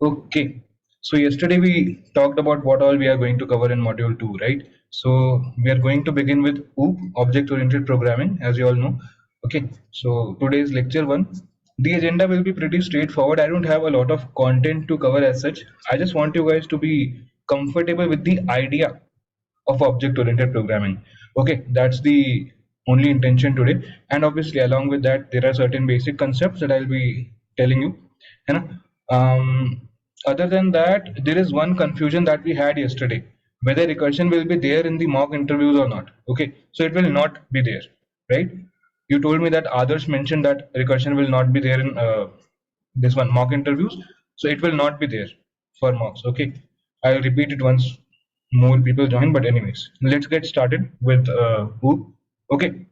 Okay. So yesterday we talked about what all we are going to cover in module 2, right? So we are going to begin with OOP, object-oriented programming, as you all know. Okay. So today is lecture 1. The agenda will be pretty straightforward. I don't have a lot of content to cover as such. I just want you guys to be comfortable with the idea of object-oriented programming. Okay, that's the only intention today. And obviously, along with that, there are certain basic concepts that I'll be telling you. You know, other than that, there is one confusion that we had yesterday, whether recursion will be there in the mock interviews or not. Okay, so it will not be there, right? You told me that others mentioned that recursion will not be there in this one mock interviews, so it will not be there for mocks. Okay, I'll repeat it once more people join, but anyways, let's get started with OOP. Okay,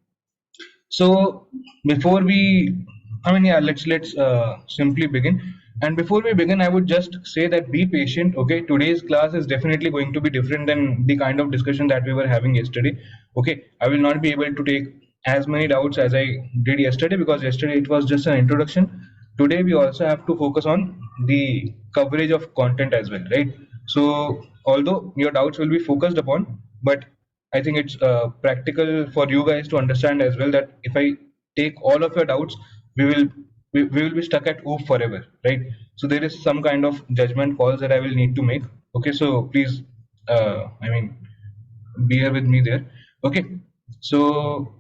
so before we, I mean, yeah, let's simply begin. And before we begin, I would just say that be patient. Okay, today's class is definitely going to be different than the kind of discussion that we were having yesterday. Okay, I will not be able to take as many doubts as I did yesterday because yesterday it was just an introduction. Today we also have to focus on the coverage of content as well, right? So although your doubts will be focused upon, but I think it's practical for you guys to understand as well that if I take all of your doubts, we will we will be stuck at OOP forever, right? So there is some kind of judgment calls that I will need to make. Okay, so please, I mean, bear with me there. Okay, so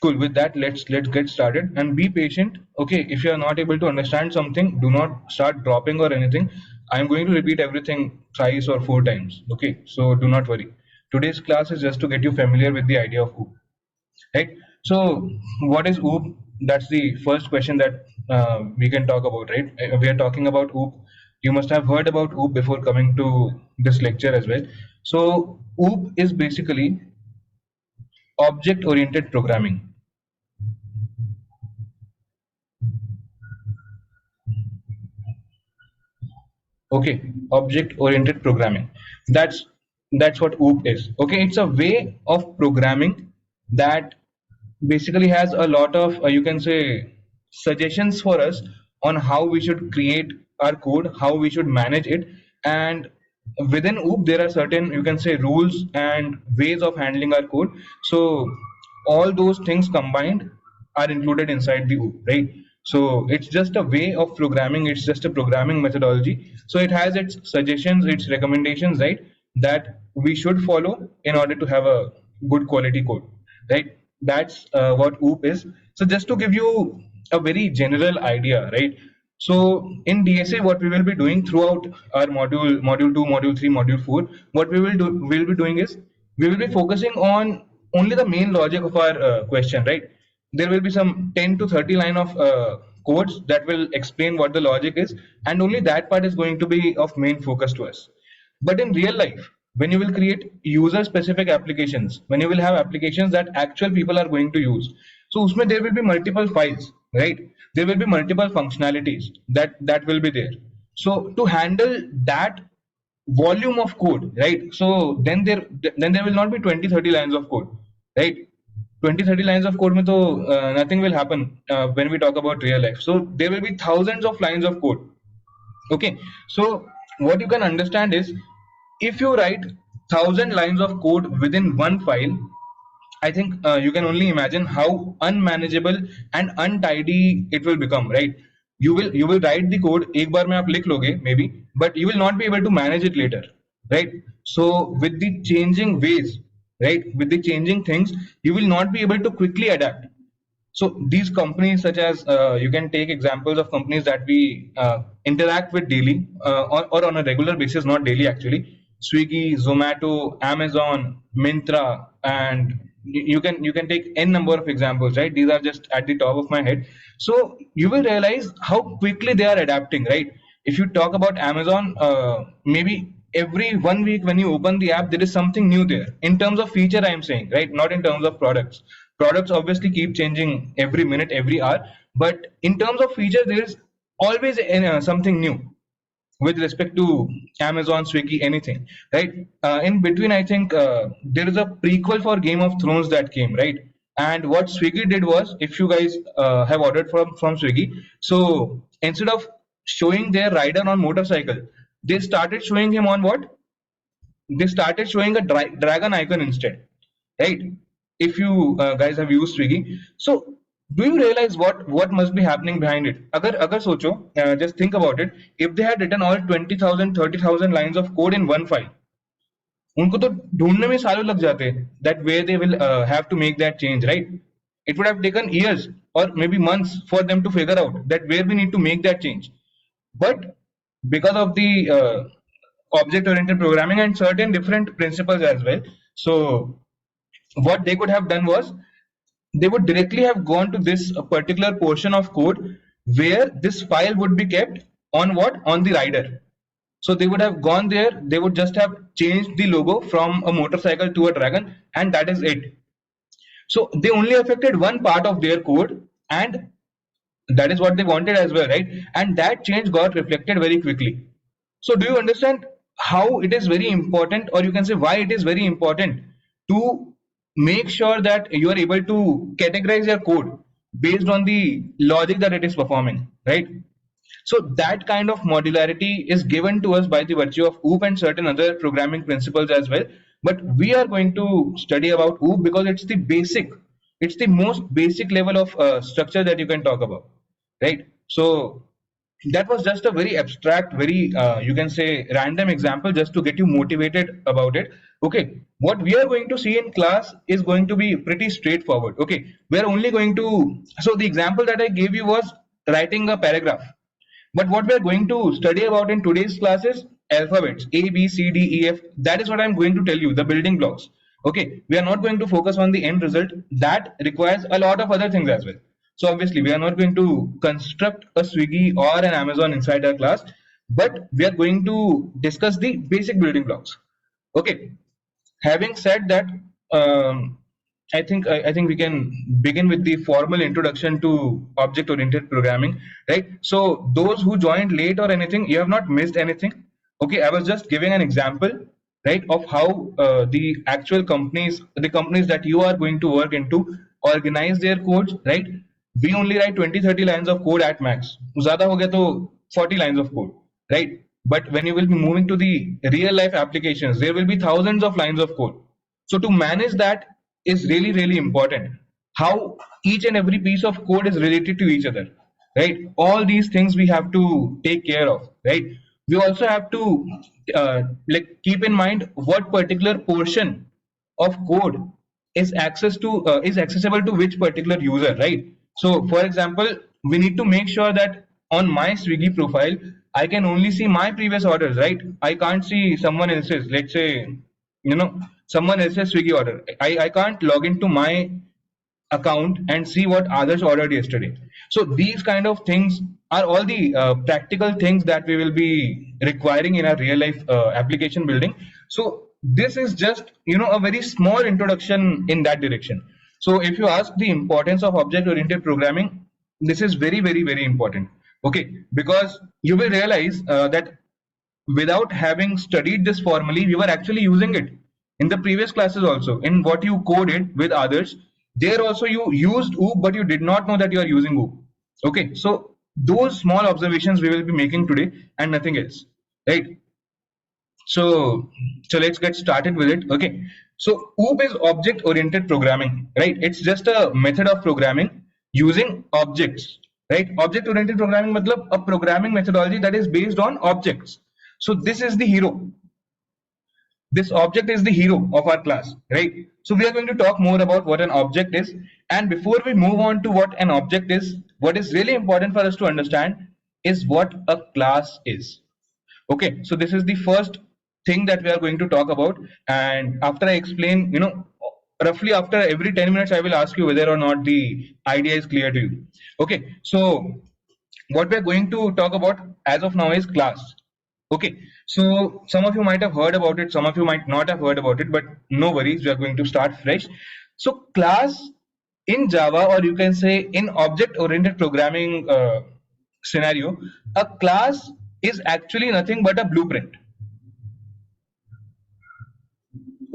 cool. With that, let's get started and be patient. Okay, if you are not able to understand something, do not start dropping or anything. I am going to repeat everything thrice or 4 times. Okay, so do not worry. Today's class is just to get you familiar with the idea of OOP, right? So what is OOP? That's the first question that we can talk about, right? We are talking about OOP. You must have heard about OOP before coming to this lecture as well. So OOP is basically object oriented programming. Okay, object oriented programming. That's what OOP is. Okay, it's a way of programming that basically has a lot of you can say suggestions for us on how we should create our code, how we should manage it, and within OOP there are certain you can say rules and ways of handling our code. So all those things combined are included inside the OOP, right? So it's just a way of programming, it's just a programming methodology. So it has its suggestions, its recommendations, right? That we should follow in order to have a good quality code, right? That's what OOP is. So just to give you a very general idea, right? So in DSA, what we will be doing throughout our module 2, module 3, module 4, what we'll be doing is we will be focusing on only the main logic of our question, right? There will be some 10 to 30 line of codes that will explain what the logic is, and only that part is going to be of main focus to us. But in real life, when you will create user specific applications, when you will have applications that actual people are going to use, so usme there will be multiple files, right? There will be multiple functionalities that will be there. So to handle that volume of code, right? So then there will not be 20 30 lines of code, right? 20 30 lines of code mein to nothing will happen when we talk about real life. So there will be thousands of lines of code. Okay, so what you can understand is if you write 1,000 lines of code within one file, I think you can only imagine how unmanageable and untidy it will become, right? You will write the code एक बार में आप लिख लोगे maybe, but you will not be able to manage it later, right? So with the changing ways, right, with the changing things, you will not be able to quickly adapt. So these companies, such as you can take examples of companies that we interact with daily or on a regular basis, not daily actually. Swiggy, Zomato, Amazon, Mintra, and you can take n number of examples, right? These are just at the top of my head. So you will realize how quickly they are adapting, right? If you talk about Amazon, maybe every 1 week when you open the app, there is something new there in terms of feature. I am saying, right, not in terms of products. Products obviously keep changing every minute, every hour, but in terms of feature, there is always something new with respect to Amazon, Swiggy, anything, right? In between, I think there is a prequel for Game of Thrones that came, right? And what Swiggy did was, if you guys have ordered from Swiggy, so instead of showing their rider on motorcycle, they started showing him on what? They started showing a dragon icon instead, right? If you guys have used Swiggy, so do you realize what must be happening behind it? Agar socho, just think about it. If they had written all 20,000 30,000 lines of code in one file, उनको तो ढूंढने में सालों लग जाते that where they will have to make that change, right? It would have taken years or maybe months for them to figure out that where we need to make that change. But because of the object oriented programming and certain different principles as well, so what they could have done was they would directly have gone to this particular portion of code where this file would be kept on what? On the rider. So they would have gone there, they would just have changed the logo from a motorcycle to a dragon, and that is it. So they only affected one part of their code, and that is what they wanted as well, right? And that change got reflected very quickly. So do you understand how it is very important, or you can say why it is very important to make sure that you are able to categorize your code based on the logic that it is performing, right? So that kind of modularity is given to us by the virtue of OOP and certain other programming principles as well. But we are going to study about OOP because it's the basic, it's the most basic level of structure that you can talk about, right? So that was just a very abstract, very you can say random example just to get you motivated about it. Okay, what we are going to see in class is going to be pretty straightforward. Okay, we are only going to, so the example that I gave you was writing a paragraph. But what we are going to study about in today's class is alphabets, A, B, C, D, E, F. That is what I'm going to tell you, the building blocks. Okay, we are not going to focus on the end result. That requires a lot of other things as well. So obviously, we are not going to construct a Swiggy or an Amazon inside our class, but we are going to discuss the basic building blocks. Okay, having said that, I think we can begin with the formal introduction to object-oriented programming, right? So those who joined late or anything, you have not missed anything. Okay, I was just giving an example, right, of how the actual companies, the companies that you are going to work into, organize their codes, right? We only write 20-30 lines of code at max. ज़्यादा हो गया तो 40 lines of code, right? But when you will be moving to the real life applications, there will be thousands of lines of code. So to manage that is really, really important. How each and every piece of code is related to each other, right? All these things we have to take care of, right? We also have to like keep in mind what particular portion of code is accessible to which particular user, right? So for example, we need to make sure that on my Swiggy profile, I can only see my previous orders, right? I can't see someone else's, let's say, someone else's Swiggy order. I can't log into my account and see what others ordered yesterday. So these kind of things are all the practical things that we will be requiring in our real life application building. So this is just a very small introduction in that direction. So if you ask the importance of object oriented programming, this is very, very, very important. Okay, because you will realize that without having studied this formally, we were actually using it in the previous classes also. In what you coded with others, there also you used OOP, but you did not know that you are using OOP. Okay, so those small observations we will be making today and nothing else, right? So let's get started with it. Okay, so OOP is object oriented programming, right? It's just a method of programming using objects, right? Object oriented programming matlab a programming methodology that is based on objects. So this is the hero. This object is the hero of our class, right? So we are going to talk more about what an object is. And before we move on to what an object is, what is really important for us to understand is what a class is. Okay, so this is the first thing that we are going to talk about. And after I explain, roughly after every 10 minutes, I will ask you whether or not the idea is clear to you. Okay, so what we're going to talk about as of now is class. Okay, so some of you might have heard about it, some of you might not have heard about it, but no worries, we are going to start fresh. So class in Java, or you can say in object-oriented programming scenario, a class is actually nothing but a blueprint.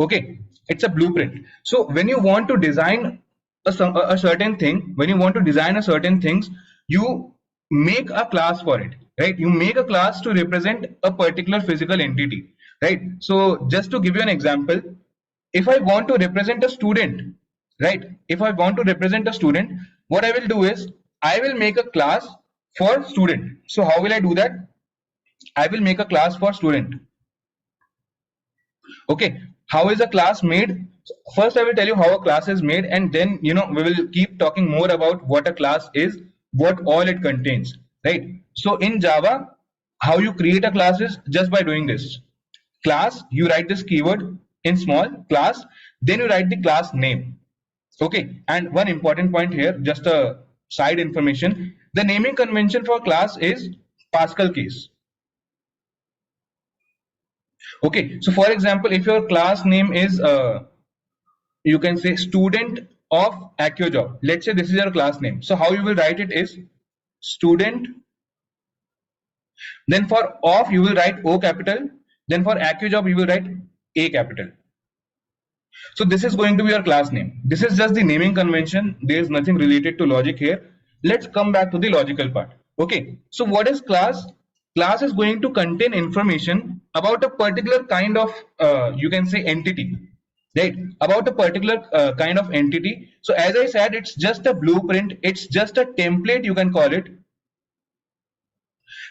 Okay, it's a blueprint. So when you want to design a certain thing, when you want to design a certain things, you make a class for it. right? You make a class to represent a particular physical entity, right? So just to give you an example, if I want to represent a student, right? If I want to represent a student, what I will do is I will make a class for student. So how will I do that? I will make a class for student. Okay, how is a class made? First I will tell you how a class is made, and then we will keep talking more about what a class is, what all it contains, right? So in Java, how you create a class is just by doing this. Class, you write this keyword in small class, then you write the class name. Okay, and one important point here, just a side information, the naming convention for class is Pascal case. Okay, so for example, if your class name is you can say student of AccuJob. Let's say this is your class name. So how you will write it is student, then for of you will write O capital, then for AccuJob you will write A capital. So this is going to be your class name. This is just the naming convention. There is nothing related to logic here. Let's come back to the logical part. Okay, so what is class? Class is going to contain information about a particular kind of you can say entity, right? About a particular kind of entity. So as I said, it's just a blueprint, it's just a template, you can call it,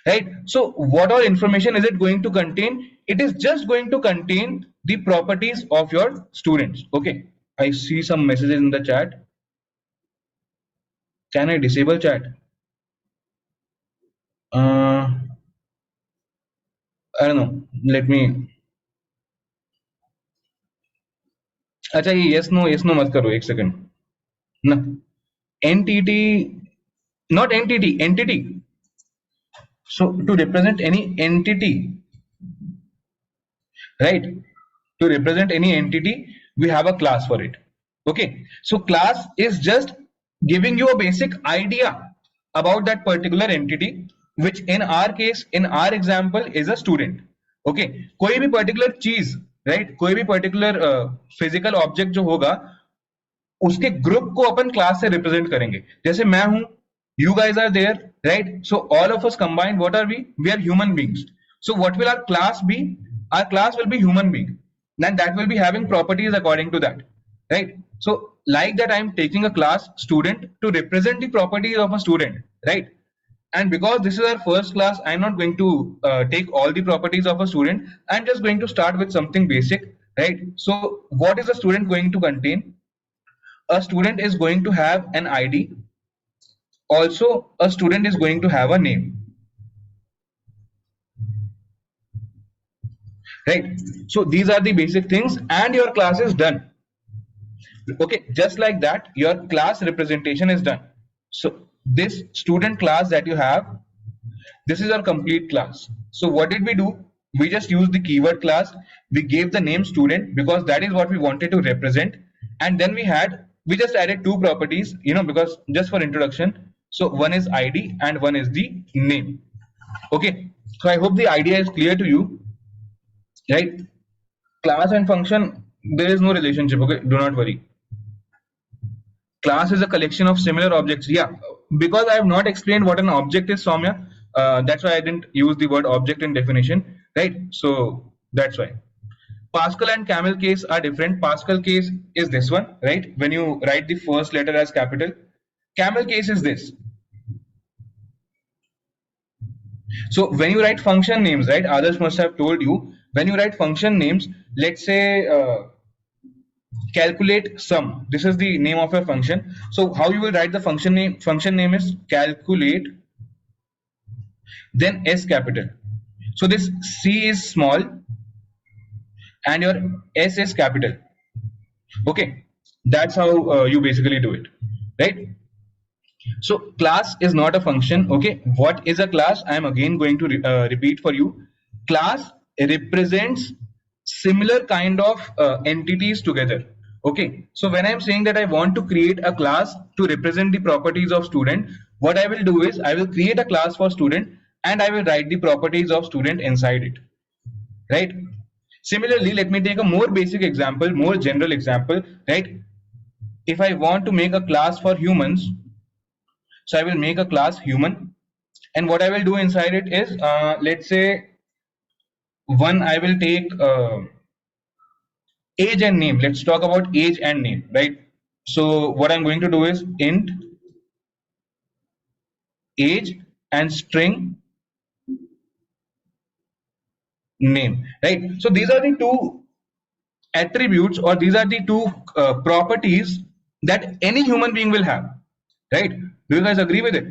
right? So what all information is it going to contain? It is just going to contain the properties of your students. Okay, I see some messages in the chat. Can I disable chat? I don't know, let me. अच्छा ये yes no मत करो, एक second ना. entity, not entity. So to represent any entity, right? To represent any entity, we have a class for it. Okay, so class is just giving you a basic idea about that particular entity, which in our case, in our example, is a student. Okay, कोई भी particular चीज, right? कोई भी particular physical object जो होगा, उसके group को अपन class से रिप्रेजेंट करेंगे. जैसे मैं हूं, you guys are there, right? So all of us combined, what are we? We are human beings. So what will our class be? Our class will be human being, then that will be having properties according to that, right? So like that, I'm taking a class student to represent the properties of a student, right? And because this is our first class, I'm not going to take all the properties of a student. I'm just going to start with something basic, right? So what is a student going to contain? A student is going to have an ID. Also a student is going to have a name, right? So these are the basic things, and your class is done. Okay, just like that, your class representation is done. So this student class that you have, this is our complete class. So what did we do? We just used the keyword class. We gave the name student because that is what we wanted to represent, and then we just added two properties, because just for introduction. So one is ID and one is the name. Okay, so I hope the idea is clear to you, right? Class and function, there is no relationship. Okay, do not worry. Class is a collection of similar objects. Yeah, because I have not explained what an object is, Soumya, that's why I didn't use the word object in definition, right? So that's why. Pascal and camel case are different. Pascal case is this one, right? When you write the first letter as capital. Camel case is this. So when you write function names, right, others must have told you, when you write function names, let's say calculate sum, this is the name of your function. So how you will write the function name is calculate, then S capital. So this C is small and your S is capital. Okay, that's how you basically do it, right? So class is not a function. Okay, what is a class? I am again going to repeat for you. Class represents similar kind of entities together. Okay, so when I'm saying that I want to create a class to represent the properties of student, what I will do is I will create a class for student and I will write the properties of student inside it, right? Similarly, let me take a more basic example, more general example, right? If I want to make a class for humans, so I will make a class human, and what I will do inside it is, let's say one, I will take age and name. Let's talk about age and name, right? So what I'm going to do is int age and string name, right? So these are the two attributes, or these are the two properties that any human being will have, right? Do you guys agree with it?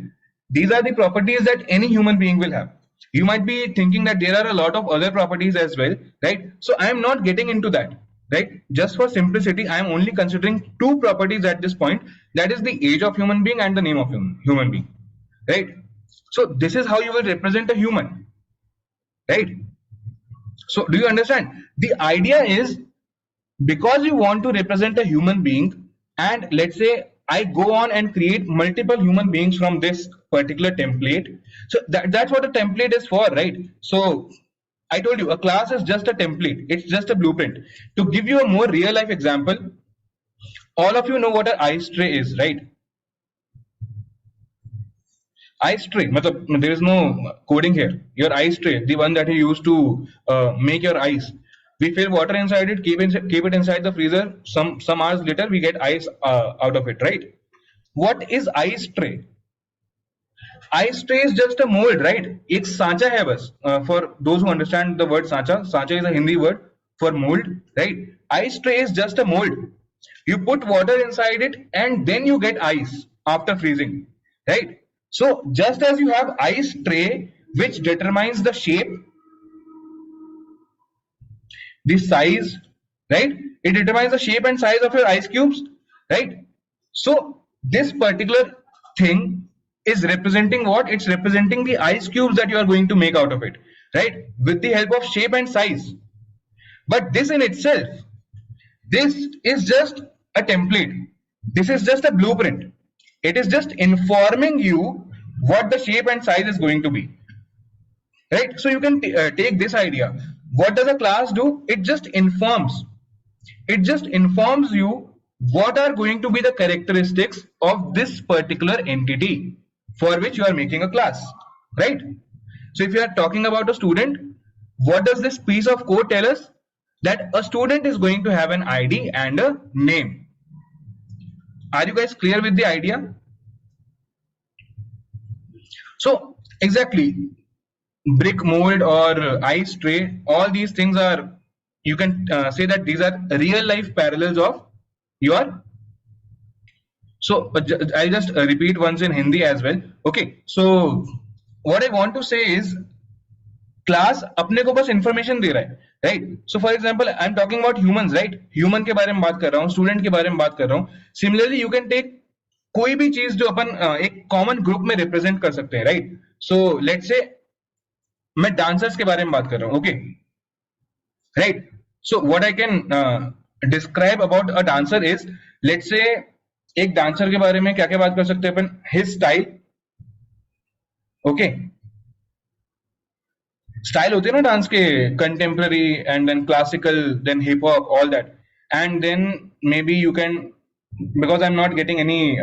These are the properties that any human being will have. You might be thinking that there are a lot of other properties as well, right? So I am not getting into that, right? Just for simplicity, I am only considering two properties at this point, that is the age of human being and the name of human being, right? So this is how you will represent a human, right? So do you understand? The idea is, because you want to represent a human being, and let's say I go on and create multiple human beings from this particular template. So that's what a template is for, right? So I told you a class is just a template, it's just a blueprint. To give you a more real life example, all of you know what an ice tray is, right? Ice tray, there is no coding here. Your ice tray, the one that you use to make your ice. We fill water inside it, keep it inside the freezer. Some hours later, we get ice out of it, right? What is ice tray? Ice tray is just a mold, right? एक सांचा है बस. For those who understand the word सांचा, सांचा is a Hindi word for mold, right? Ice tray is just a mold. You put water inside it and then you get ice after freezing, right? So just as you have ice tray, which determines the shape, the size, right? It determines the shape and size of your ice cubes, right? So this particular thing is representing what? It's representing the ice cubes that you are going to make out of it, right? With the help of shape and size. But this in itself, this is just a template. This is just a blueprint. It is just informing you what the shape and size is going to be, right? So you can take this idea. What does a class do? It just informs you what are going to be the characteristics of this particular entity for which you are making a class, right? So if you are talking about a student, what does this piece of code tell us? That a student is going to have an ID and a name. Are you guys clear with the idea? So exactly, brick mold or ice tray, all these things are, you can say that these are real life parallels of your. So I'll just repeat once in Hindi as well. Okay, so what I want to say is, class अपने को बस information दे रहा है, right? So for example, I'm talking about humans, right? Human के बारे में बात कर रहा हूँ, student के बारे में बात कर रहा हूँ. Similarly, you can take कोई भी चीज जो अपन एक common group में represent कर सकते हैं, right? So let's say मैं dancers के बारे में बात कर रहा हूँ, okay? Right? So what I can describe about a dancer is, let's say एक dancer के बारे में क्या क्या बात कर सकते हैं अपन? His style, okay? स्टाइल होते हैं ना डांस के, contemporary and then classical, then hip hop, all that. And then maybe you can, because I'm not getting any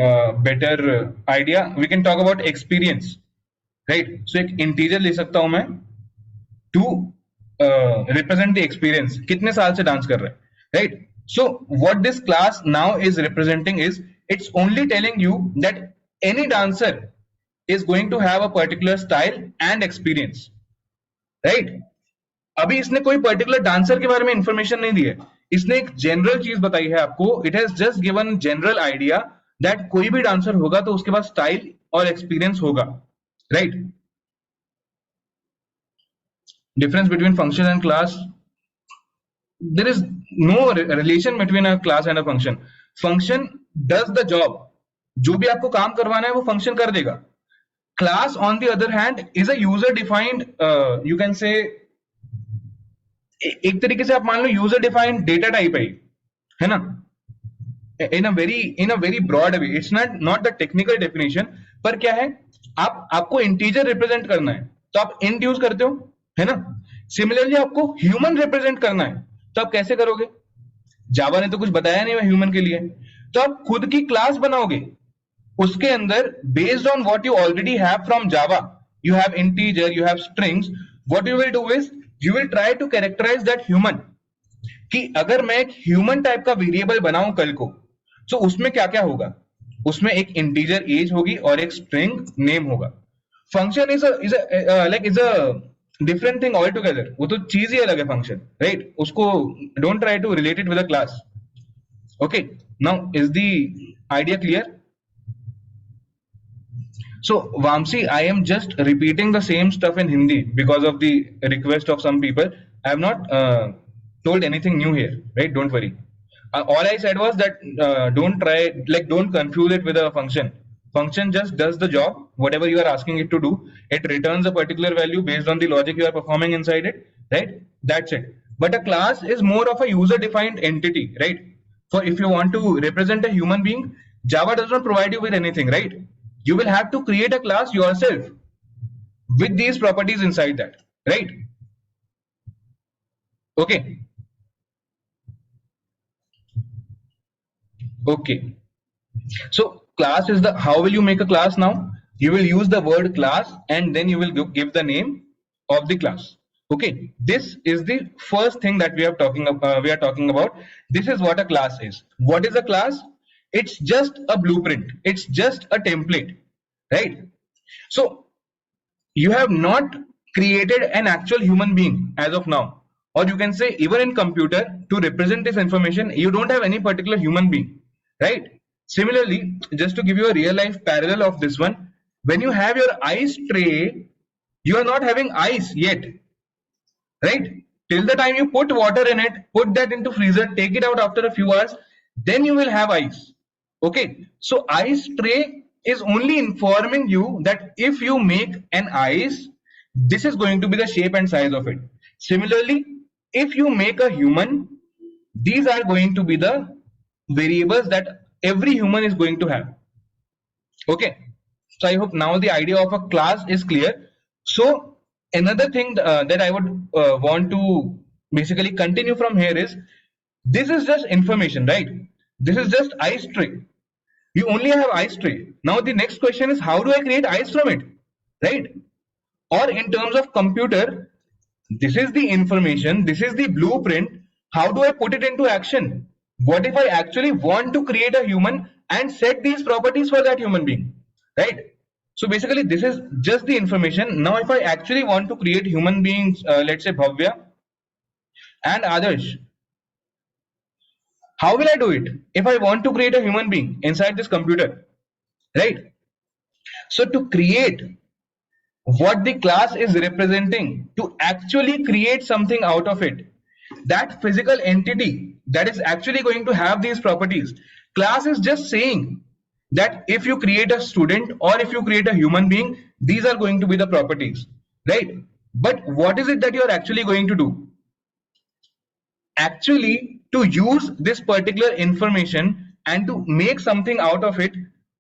better idea, we can talk about experience, right? So एक integer ले सकता हूं मैं to represent the experience, कितने साल से dance कर रहा है, right? So what this class now is representing is, it's only telling you that any dancer is going to have a particular style and experience, right? अभी इसने कोई particular dancer के बारे में इंफॉर्मेशन नहीं दी है, इसने एक जनरल चीज बताई है आपको. It has just given general idea that कोई भी डांसर होगा तो उसके पास स्टाइल और एक्सपीरियंस होगा, right? Difference between function and class, there is no relation between a class and a function. Function does the job, जो भी आपको काम करवाना है वो फंक्शन कर देगा. Class on the other hand is a user defined, you can say, एक तरीके से आप मान लो यूजर डिफाइंड डेटा टाइप है ना, in a very broad way. It's not the technical definition, पर क्या है, आपको इंटीजर रिप्रेजेंट करना है तो आप इंट यूज करते हो, है ना? सिमिलरली आपको ह्यूमन रिप्रेजेंट करना है तो आप कैसे करोगे? जावा ने तो कुछ बताया नहीं ह्यूमन के लिए, तो आप खुद की क्लास बनाओगे. उसके अंदर based on what you already have from Java, you have integer, you have strings. What you will do is you will try to characterize that human, कि अगर मैं एक ह्यूमन टाइप का वेरिएबल बनाऊं कल को, तो उसमें क्या क्या होगा? उसमें एक इंटीजर एज होगी और एक स्ट्रिंग नेम होगा. Function is a different thing all together. वो तो चीज ही अलग है फंक्शन, राइट? उसको don't try to relate it with a class. Okay, now is the idea clear? So Vamsi, I am just repeating the same stuff in Hindi because of the request of some people. I have not told anything new here, right? Don't worry. All I said was that don't confuse it with a function. Function just does the job, whatever you are asking it to do. It returns a particular value based on the logic you are performing inside it, right? That's it. But a class is more of a user-defined entity, right? For if you want to represent a human being, Java does not provide you with anything, right? You will have to create a class yourself with these properties inside that, right? Okay. Okay, so class is the, how will you make a class now? You will use the word class and then you will give the name of the class. Okay, this is the first thing that we are talking about. This is what a class is. What is a class? It's just a blueprint, it's just a template, right? So you have not created an actual human being as of now, or you can say even in computer, to represent this information you don't have any particular human being, right? Similarly, just to give you a real life parallel of this one, when you have your ice tray, you are not having ice yet, right? Till the time you put water in it, put that into freezer, take it out after a few hours, then you will have ice. Okay, so ice tray is only informing you that if you make an ice, this is going to be the shape and size of it. Similarly, if you make a human, these are going to be the variables that every human is going to have. Okay, so I hope now the idea of a class is clear. So another thing that I would want to basically continue from here is, this is just information, right? This is just ice tray. You only have ice tray. Now the next question is, how do I create ice from it, right? Or in terms of computer, this is the information, this is the blueprint. How do I put it into action? What if I actually want to create a human and set these properties for that human being, right? So basically this is just the information. Now if I actually want to create human beings, let's say Bhavya and Adarsh, how will I do it if I want to create a human being inside this computer, right? So to create what the class is representing, to actually create something out of it, that physical entity that is actually going to have these properties, class is just saying that if you create a student or if you create a human being, these are going to be the properties, right? But what is it that you are actually going to do? Actually, to use this particular information and to make something out of it,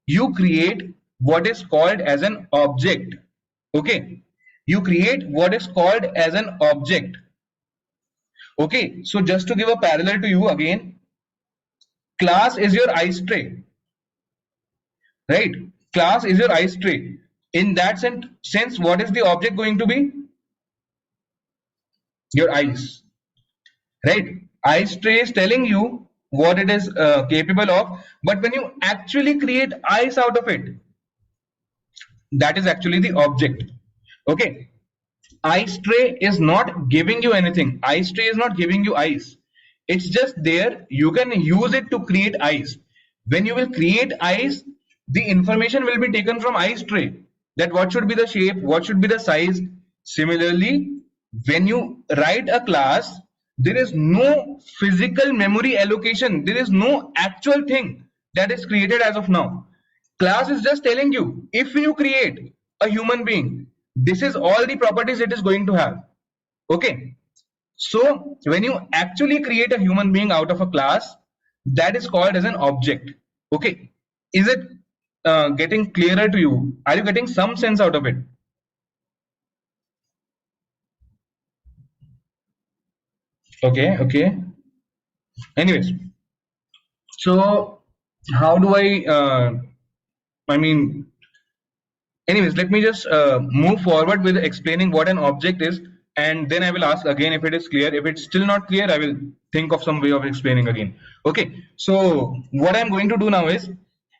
you create what is called as an object. Okay, you create what is called as an object. Okay, so just to give a parallel to you again, class is your ice tray, right? Class is your ice tray. In that sense, what is the object going to be? Your ice, right? Ice tray is telling you what it is capable of, but when you actually create ice out of it, that is actually the object. Okay, ice tray is not giving you anything. Ice tray is not giving you ice. It's just there. You can use it to create ice. When you will create ice, the information will be taken from ice tray, that what should be the shape, what should be the size. Similarly, when you write a class, there is no physical memory allocation. There is no actual thing that is created as of now. Class is just telling you, if you create a human being, this is all the properties it is going to have. Okay, so when you actually create a human being out of a class, that is called as an object. Okay, is it getting clearer to you? Are you getting some sense out of it? Okay, okay. Anyways, so how do I mean, anyways, let me just move forward with explaining what an object is, and then I will ask again if it is clear. If it's still not clear, I will think of some way of explaining again. Okay, so what I'm going to do now is,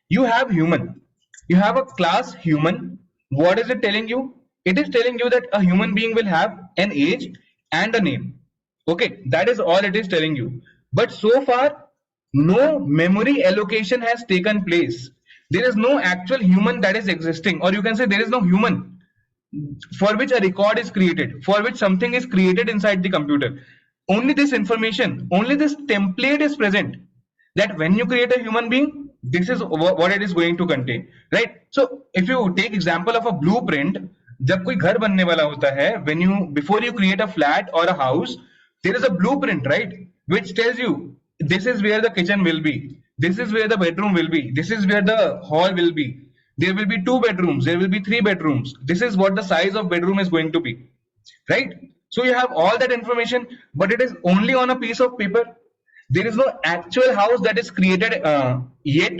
you have human, you have a class human. What is it telling you? It is telling you that a human being will have an age and a name. Okay, that is all it is telling you. But so far, no memory allocation has taken place. There is no actual human that is existing, or you can say there is no human for which a record is created, for which something is created inside the computer. Only this information, only this template is present, that when you create a human being, this is what it is going to contain, right? So if you take example of a blueprint, जब कोई घर बनने वाला होता है, when you, before you create a flat or a house, there is a blueprint, right, which tells you this is where the kitchen will be, this is where the bedroom will be, this is where the hall will be, there will be 2 bedrooms, there will be 3 bedrooms, this is what the size of bedroom is going to be, right? So you have all that information, but it is only on a piece of paper. There is no actual house that is created yet,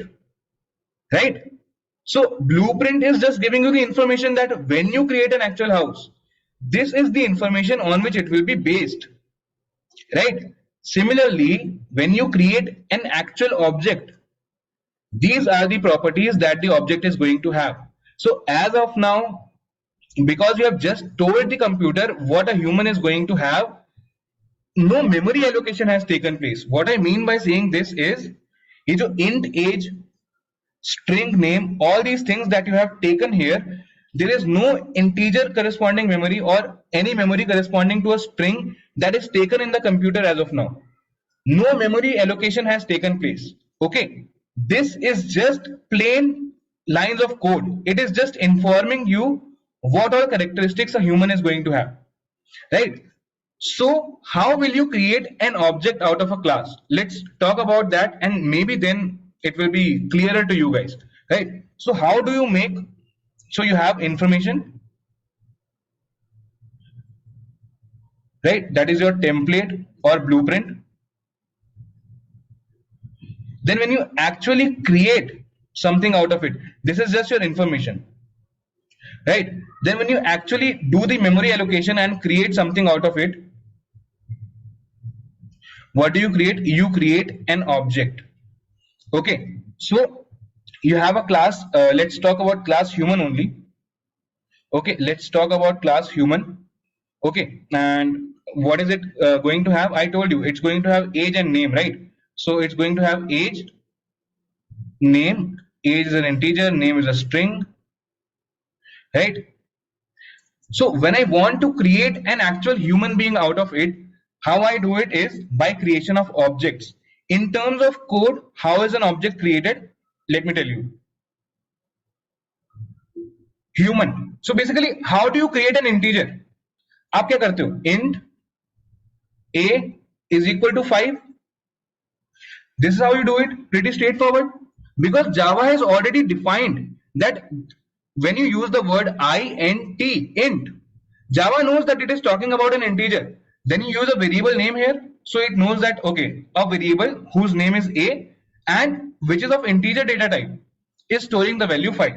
right? So blueprint is just giving you the information that when you create an actual house, this is the information on which it will be based, right? Similarly, when you create an actual object, these are the properties that the object is going to have. So as of now, because you have just told the computer what a human is going to have, no memory allocation has taken place. What I mean by saying this is, ये जो int age, string name, all these things that you have taken here, there is no integer corresponding memory or any memory corresponding to a string that is taken in the computer as of now. No memory allocation has taken place. Okay, this is just plain lines of code. It is just informing you what all characteristics a human is going to have, right? So how will you create an object out of a class? Let's talk about that, and maybe then it will be clearer to you guys, right? So how do you make, so you have information, right? That is your template or blueprint. Then when you actually create something out of it, this is just your information, right? Then when you actually do the memory allocation and create something out of it, what do you create? You create an object. Okay, so you have a class. Let's talk about class human only. Okay, let's talk about class human. Okay, and what is it going to have? I told you it's going to have age and name, right? So it's going to have age, name. Age is an integer, name is a string, right? So when I want to create an actual human being out of it, how I do it is by creation of objects. In terms of code, how is an object created? Let me tell you. Human. So basically, how do you create an integer? आप क्या करते हो? Int a is equal to 5. This is how you do it. Pretty straightforward. Because Java has already defined that when you use the word int, Java knows that it is talking about an integer. Then you use a variable name here, so it knows that, okay, a variable whose name is a and which is of integer data type is storing the value 5,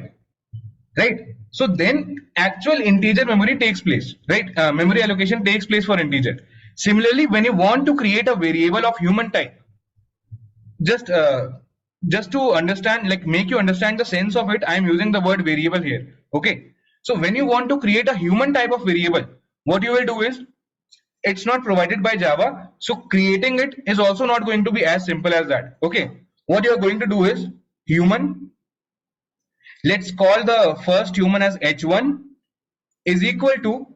right? So then actual integer memory takes place, right? Memory allocation takes place for integer. Similarly, when you want to create a variable of human type, just to understand, like make you understand the sense of it, I am using the word variable here. Okay, so when you want to create a human type of variable, what you will do is, it's not provided by Java, so creating it is also not going to be as simple as that. Okay, what you are going to do is human, let's call the first human as h1 is equal to,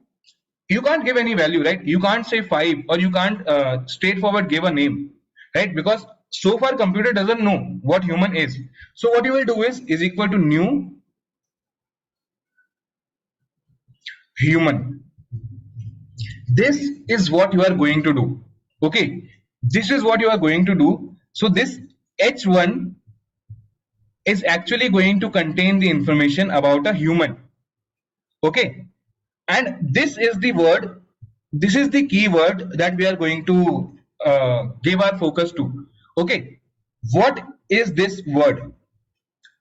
you can't give any value, right? You can't say 5, or you can't straightforward give a name, right? Because so far computer doesn't know what human is. So what you will do is equal to new human. This is what you are going to do. Okay, this is what you are going to do. So this h1 is actually going to contain the information about a human. Okay, and this is the word, this is the keyword that we are going to give our focus to. Okay, what is this word?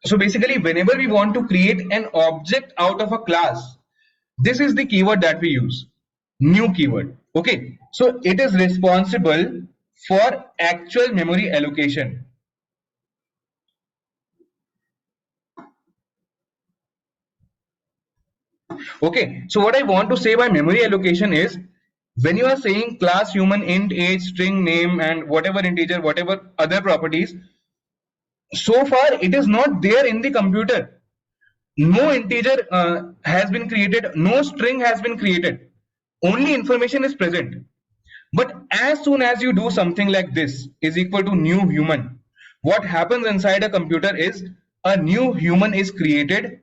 So basically, whenever we want to create an object out of a class, this is the keyword that we use, new keyword. Okay, so it is responsible for actual memory allocation. Okay, so what I want to say by memory allocation is, when you are saying class human int age string name and whatever integer whatever other properties, so far it is not there in the computer. No integer has been created, no string has been created, only information is present. But as soon as you do something like this is equal to new human, what happens inside a computer is a new human is created,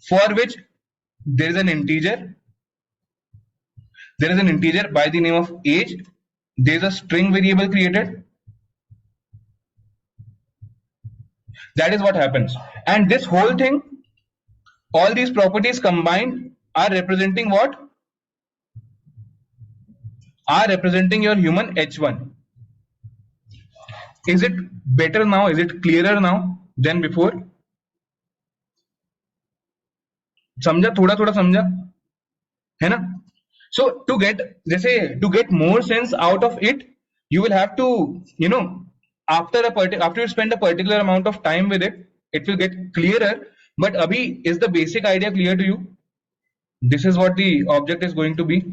for which there is an integer, by the name of age, there is a string variable created. That is what happens, and this whole thing, all these properties combined are representing what? Are representing your human h1. Is it better now? Is it clearer now than before? समझा? थोड़ा थोड़ा समझा है ना? So to get, जैसे to get more sense out of it, you will have to, you know, after you spend a particular amount of time with it, it will get clearer. But abhi, is the basic idea clear to you? This is what the object is going to be.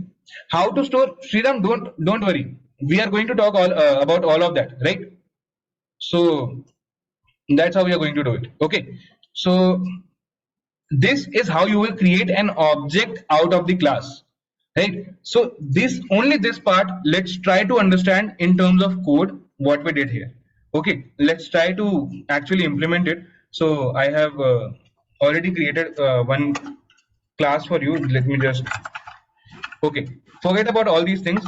How to store? Sriram, don't worry. We are going to talk all about all of that, right? So that's how we are going to do it. Okay. So this is how you will create an object out of the class, right? So this part, let's try to understand in terms of code what we did here. Okay, let's try to actually implement it. So I have already created one class for you. Let me just, okay, forget about all these things.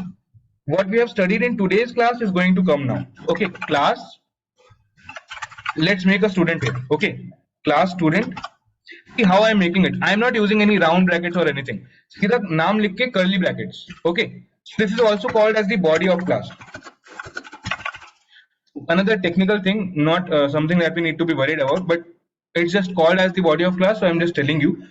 What we have studied in today's class is going to come now. Okay, class, let's make a student here. Okay, class student. See how I'm making it. I'm not using any round brackets or anything. सीधा नाम लिख के curly brackets. Okay, this is also called as the body of class. Another technical thing, not something that we need to be worried about, but it's just called as the body of class. So I'm just telling you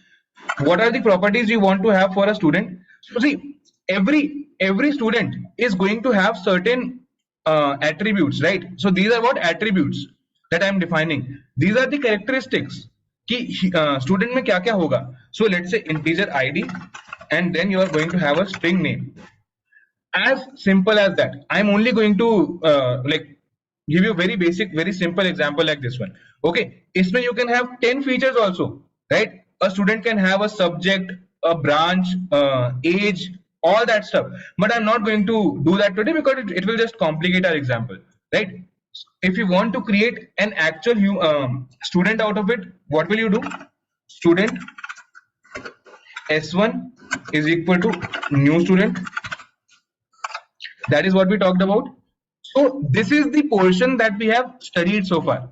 what are the properties you want to have for a student. So see, every student is going to have certain attributes, right? So these are what attributes that I'm defining. These are the characteristics कि student में क्या क्या होगा. So let's say integer id, and then you are going to have a string name. As simple as that. I'm only going to like give you a very basic, very simple example like this one. Okay, इसमें you can have 10 features also, right? A student can have a subject, a branch, age, all that stuff. But I'm not going to do that today because it will just complicate our example, right? If you want to create an actual student out of it, what will you do? Student s1 is equal to new student. That is what we talked about. So this is the portion that we have studied so far.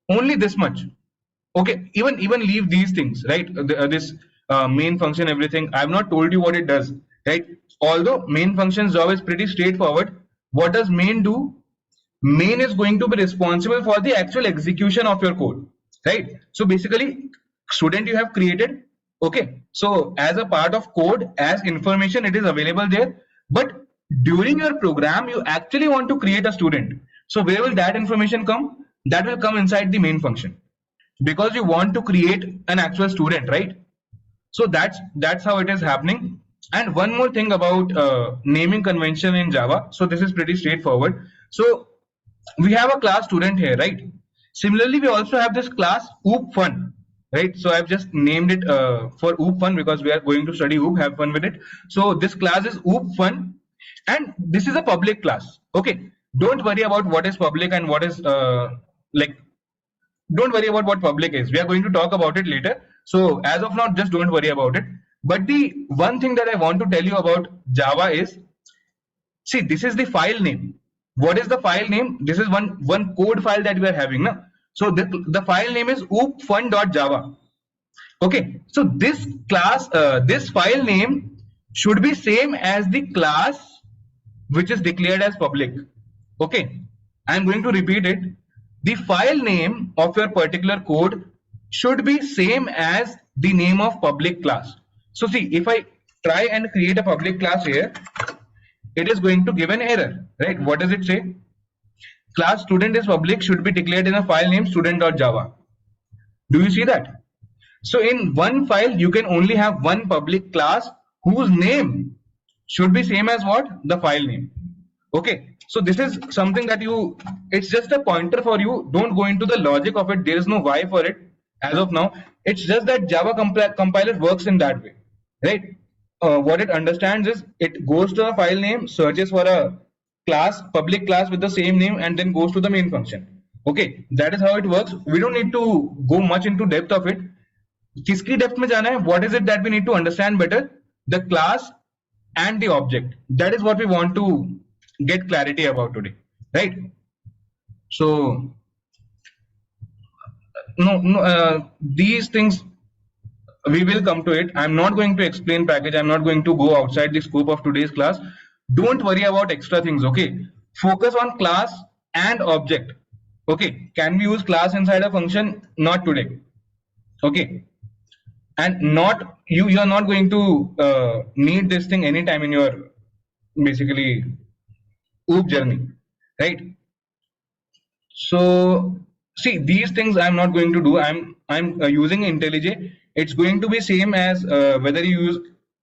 Only this much. Okay, even leave these things, right? This main function, everything. I have not told you what it does, right? Although main function's job is pretty straightforward. What does main do? Main is going to be responsible for the actual execution of your code, right? So basically, student you have created, okay, so as a part of code, as information, it is available there. But during your program, you actually want to create a student. So where will that information come? That will come inside the main function, because you want to create an actual student, right? So that's how it is happening. And one more thing about naming convention in Java. So this is pretty straightforward. So we have a class student here, right? Similarly, we also have this class OOP fun, right? So I've just named it for OOP fun because we are going to study OOP, have fun with it. So this class is OOP fun, and this is a public class. Okay, don't worry about what is public and what is like. Don't worry about what public is. We are going to talk about it later. So as of now, just don't worry about it. But the one thing that I want to tell you about Java is, see, this is the file name. What is the file name? This is one code file that we are having now. So the file name is oopfun.java. Okay, so this class, this file name should be same as the class which is declared as public. Okay, I'm going to repeat it. the file name of your particular code should be same as the name of public class. So see, if I try and create a public class here, it is going to give an error, right? What does it say? Class student is public should be declared in a file name student.java. Do you see that? So in one file, you can only have one public class whose name should be same as what? The file name. Okay. So this is something that it's just a pointer for you. Don't go into the logic of it. There is no why for it as of now. It's just that Java compiler works in that way, right? What it understands is it goes to a file name, searches for a class, public class with the same name, and then goes to the main function. Okay, that is how it works. We don't need to go much into depth of it. किसकी depth में जाना है? What is it that we need to understand better? The class and the object. That is what we want to get clarity about today, right? So these things we will come to it. I'm not going to explain package. I'm not going to go outside the scope of today's class. Don't worry about extra things. Okay, focus on class and object. Okay, can we use class inside a function? Not today. Okay, and not you are not going to need this thing anytime in your basically OOP journey, right? So see, these things I'm not going to do. I'm using IntelliJ. It's going to be same as whether you use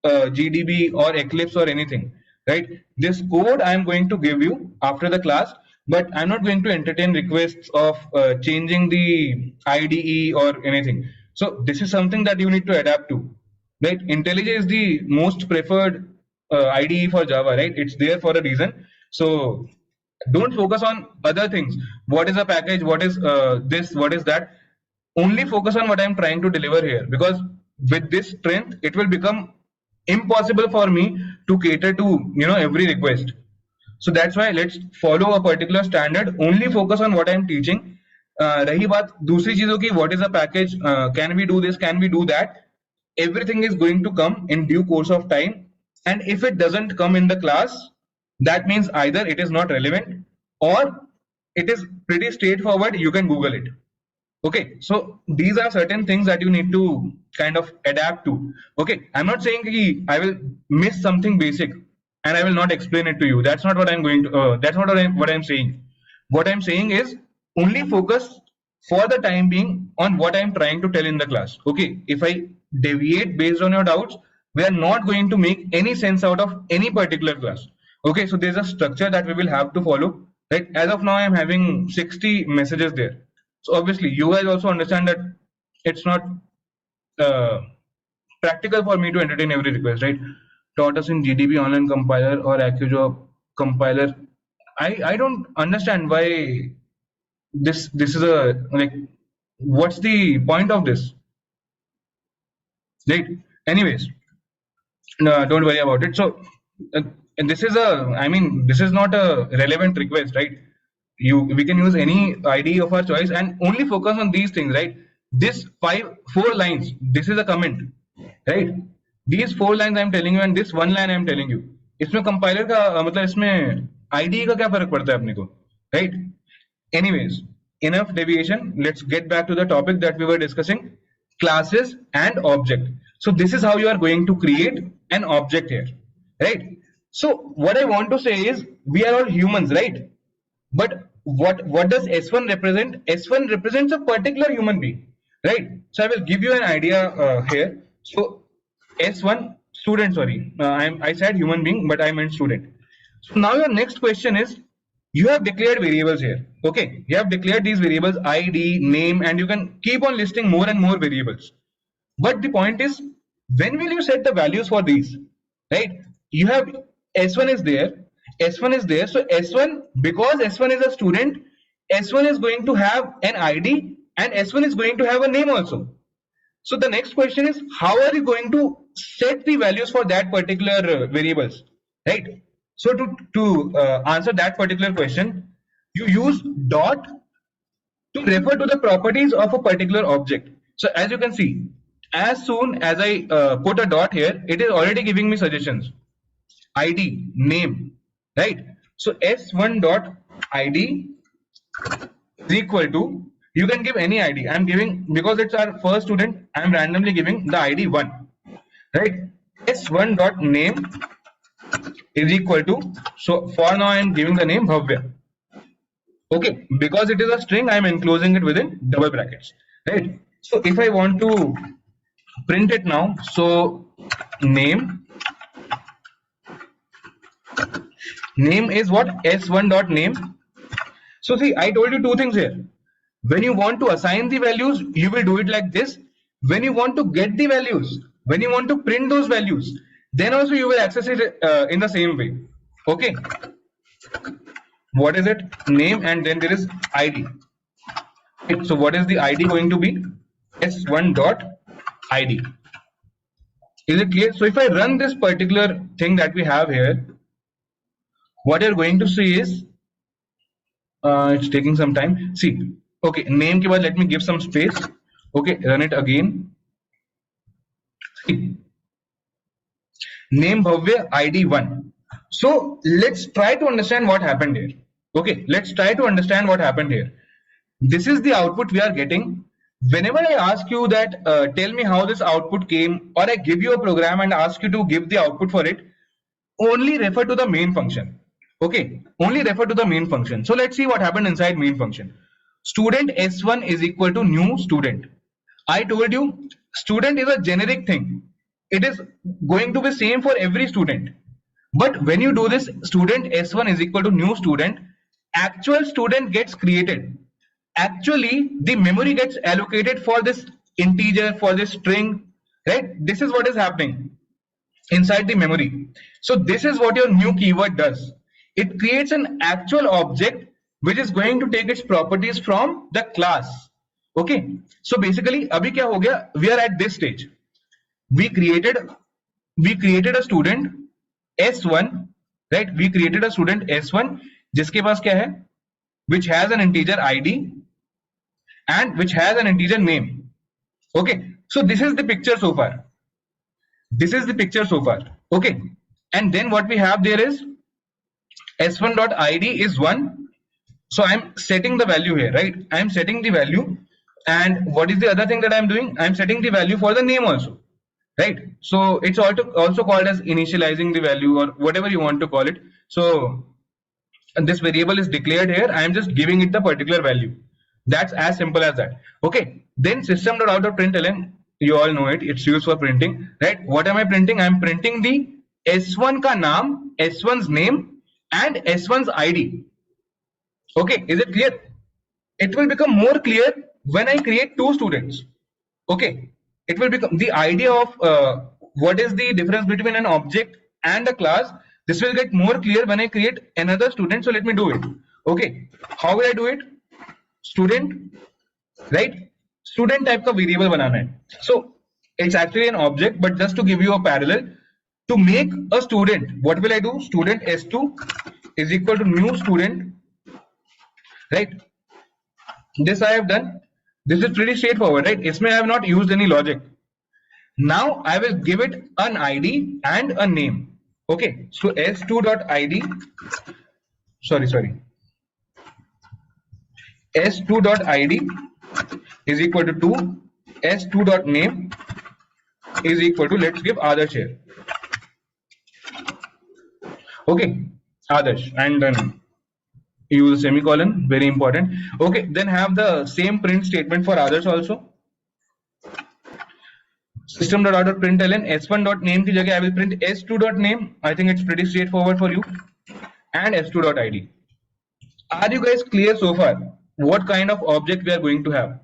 GDB or Eclipse or anything, right? This code I'm going to give you after the class, but I'm not going to entertain requests of changing the IDE or anything. So this is something that you need to adapt to, right? IntelliJ is the most preferred IDE for Java, right? It's there for a reason. So don't focus on other things. What is a package? What is this? What is that? Only focus on what I'm trying to deliver here, because with this strength, it will become impossible for me to cater to every request. So that's why let's follow a particular standard. Only focus on what I'm teaching. रही बात दूसरी चीजों की, what is a package? Can we do this? Can we do that? Everything is going to come in due course of time. And if it doesn't come in the class, that means either it is not relevant or it is pretty straightforward. You can Google it. Okay, so these are certain things that you need to kind of adapt to. Okay, I'm not saying I will miss something basic and I will not explain it to you. That's not what I'm going to. That's not what I'm saying. What I'm saying is only focus for the time being on what I'm trying to tell in the class. Okay, if I deviate based on your doubts, we are not going to make any sense out of any particular class. Okay, so there's a structure that we will have to follow, right? As of now, I'm having 60 messages there. So obviously, you guys also understand that it's not practical for me to entertain every request, right? Taught us in GDB online compiler or AccuJob compiler. I don't understand why this is a like. What's the point of this, right? Anyways, no, don't worry about it. So. And this is this is not a relevant request, right? We can use any ID of our choice and only focus on these things, right? This 4 lines, this is a comment, right? These 4 lines I'm telling you and this 1 line I'm telling you. इसमें compiler का मतलब इसमें ID का क्या फर्क पड़ता है अपने को, right? Anyways, enough deviation. Let's get back to the topic that we were discussing: classes and object. So this is how you are going to create an object here, right? So what I want to say is we are all humans, right? But what does S1 represent? S1 represents a particular human being, right? So I will give you an idea here. So S1 student, sorry, I said human being, but I meant student. So now your next question is, you have declared variables here. Okay, you have declared these variables ID, name, and you can keep on listing more and more variables. But the point is, when will you set the values for these, right? You have S1 is there, S1 is there. So S1, because S1 is a student, S1 is going to have an ID and S1 is going to have a name also. So the next question is, how are you going to set the values for that particular variables, right? So to answer that particular question, you use dot to refer to the properties of a particular object. So as you can see, as soon as I put a dot here, it is already giving me suggestions. ID, name, right? So S1 dot ID is equal to, you can give any ID. I'm giving, because it's our first student, I'm randomly giving the ID 1, right? S1 dot name is equal to, so for now I'm giving the name Bhavya. Okay, because it is a string, I'm enclosing it within double brackets, right? So if I want to print it now, so name is what? S1 dot name. So see, I told you two things here. When you want to assign the values, you will do it like this. When you want to get the values, when you want to print those values, then also you will access it in the same way. Okay, what is it? Name, and then there is ID. Okay, so what is the ID going to be? S1 dot ID. Is it clear? So if I run this particular thing that we have here, what you're going to see is, it's taking some time. See, okay, name ke baad let me give some space. Okay, run it again. See, name Bhavya, ID 1. So let's try to understand what happened here. Okay, let's try to understand what happened here. This is the output we are getting. Whenever I ask you that tell me how this output came, or I give you a program and ask you to give the output for it, only refer to the main function. Okay, only refer to the main function. So let's see what happened inside main function. Student S1 is equal to new student. I told you student is a generic thing. It is going to be same for every student. But when you do this, student S1 is equal to new student, actual student gets created. Actually, the memory gets allocated for this integer, for this string, right? This is what is happening inside the memory. So this is what your new keyword does. It creates an actual object which is going to take its properties from the class. Okay, so basically abhi kya ho gaya, we are at this stage. We created a student S1, right? We created a student S1 जिसके पास क्या है, which has an integer ID and which has an integer name. Okay, so this is the picture so far. This is the picture so far. Okay, and then what we have there is S1 dot ID is 1. So I'm setting the value here, right? I'm setting the value, and what is the other thing that I'm doing? I'm setting the value for the name also, right? So it's also called as initializing the value, or whatever you want to call it. So this variable is declared here. I am just giving it the particular value. That's as simple as that. Okay, then system.out.println, you all know it, it's used for printing, right? What am I printing? I'm printing the S1 ka naam, S1's name, and S1's ID. Okay, is it clear? It will become more clear when I create two students. Okay, it will become the idea of what is the difference between an object and a class. This will get more clear when I create another student. So let me do it. Okay, how will I do it? Student, right? Student type का variable बनाना है. So it's actually an object, but just to give you a parallel, to make a student, what will I do? Student S2 is equal to new student, right? This I have done. This is pretty straightforward, right? इसमें I have not used any logic. Now I will give it an ID and a name. Okay, so S2.id, sorry, S2.id is equal to 2, S2.name is equal to, let's give Adarsh here. Okay, Adarsh, and then use a semicolon, very important. Okay, then have the same print statement for Adarsh also. System.out.println S1.name की जगह I will print S2.name. I think it's pretty straightforward for you. And S2.id. Are you guys clear so far? What kind of object we are going to have?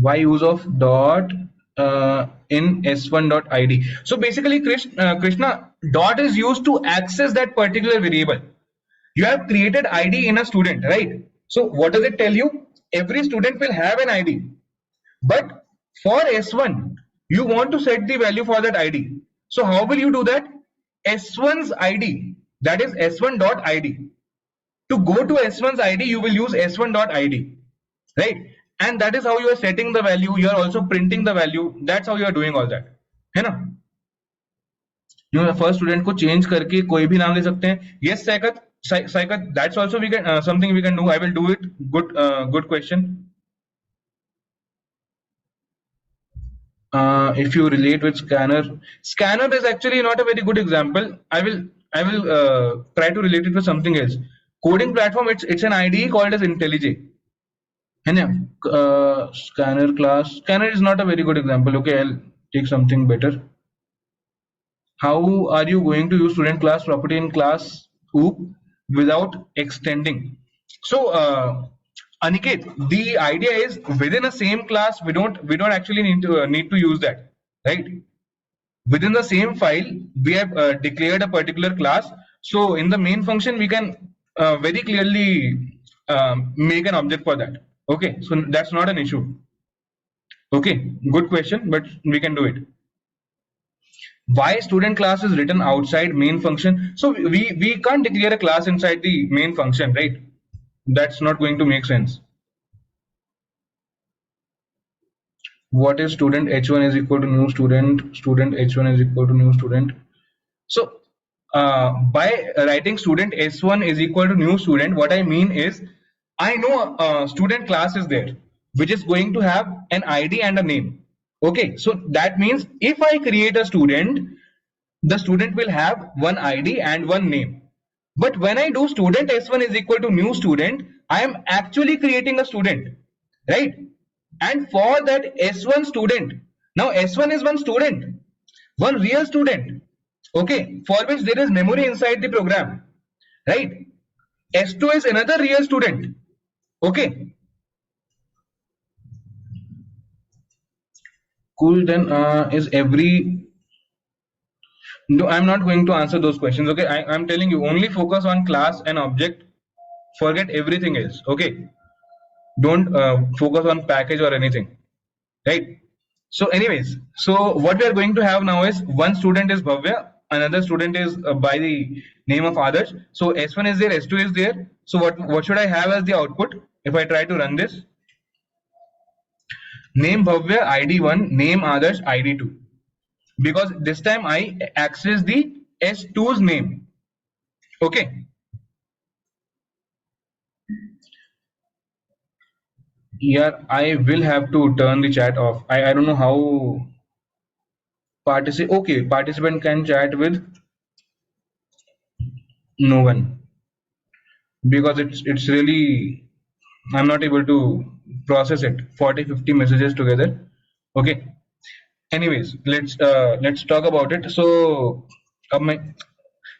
Why use of dot in S1.id? So basically, Krishna, dot is used to access that particular variable. You have created ID in a student, right? So what does it tell you? Every student will have an ID, but for S1 you want to set the value for that ID. So how will you do that? S1's ID, that is S1.id. To go to S1's ID, you will use S1.id, right? And that is how you are setting the value. You are also printing the value. That's how you are doing all that, है ना? You know, first student को change करके कोई भी नाम ले सकते हैं. Yes, Saikat? Saikat, that's also we can something we can do. I will do it. Good question. If you relate with scanner is actually not a very good example. I will try to relate it with something else. Coding platform, it's an IDE called as IntelliJ. है ना? Scanner is not a very good example. Okay, I'll take something better. How are you going to use student class property in class OOP without extending? So Aniket, the idea is within a same class we don't actually need to use that, right? Within the same file we have declared a particular class. So in the main function we can very clearly make an object for that. Okay, so that's not an issue. Okay, good question, but we can do it. Why student class is written outside main function? So we can't declare a class inside the main function, right? That's not going to make sense. What is student h1 is equal to new student h1 is equal to new student? So by writing student s1 is equal to new student, what I mean is I know a student class is there which is going to have an id and a name. Okay, so that means if I create a student, the student will have one id and one name. But when I do student s1 is equal to new student, I am actually creating a student, right? And for that s1 student, now s1 is one student, one real student, okay, for which there is memory inside the program, right? S2 is another real student, okay. Cool. Then is every no, I'm not going to answer those questions. Okay, I'm telling you, only focus on class and object. Forget everything else. Okay, don't focus on package or anything, right? So, anyways, so what we are going to have now is one student is Bhavya, another student is by the name of Adarsh. So S1 is there, S2 is there. So what should I have as the output if I try to run this? Name Bhavya ID1, name Adarsh ID2. Because this time I access the S2's name. Okay. Here I will have to turn the chat off. I don't know how participant can chat with no one because it's really I'm not able to process it 40-50 messages together. Okay, anyways, let's talk about it. So अब मैं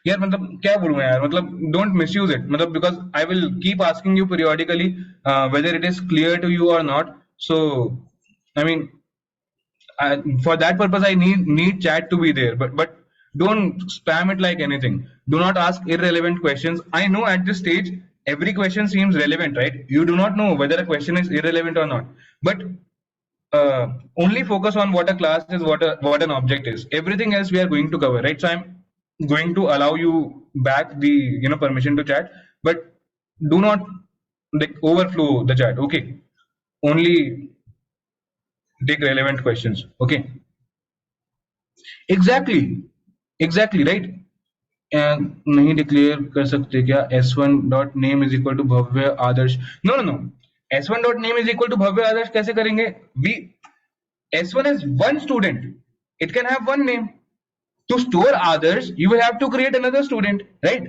यार मतलब क्या बोलूँ मैं यार मतलब don't misuse it मतलब because I will keep asking you periodically whether it is clear to you or not. So I mean for that purpose I need chat to be there, but don't spam it like anything. Do not ask irrelevant questions. I know at this stage every question seems relevant, right? You do not know whether a question is irrelevant or not, but only focus on what a class is, what an object is. Everything else we are going to cover, right? So I'm going to allow you back the permission to chat, but do not like overflow the chat. Okay, only take relevant questions. Okay, exactly right. नहीं declare कर सकते क्या s1 dot name is equal to Bhavya Adarsh? No s1 dot name is equal to Bhavya Adarsh कैसे करेंगे? We s1 is one student, it can have one name. To store others you will have to create another student, right?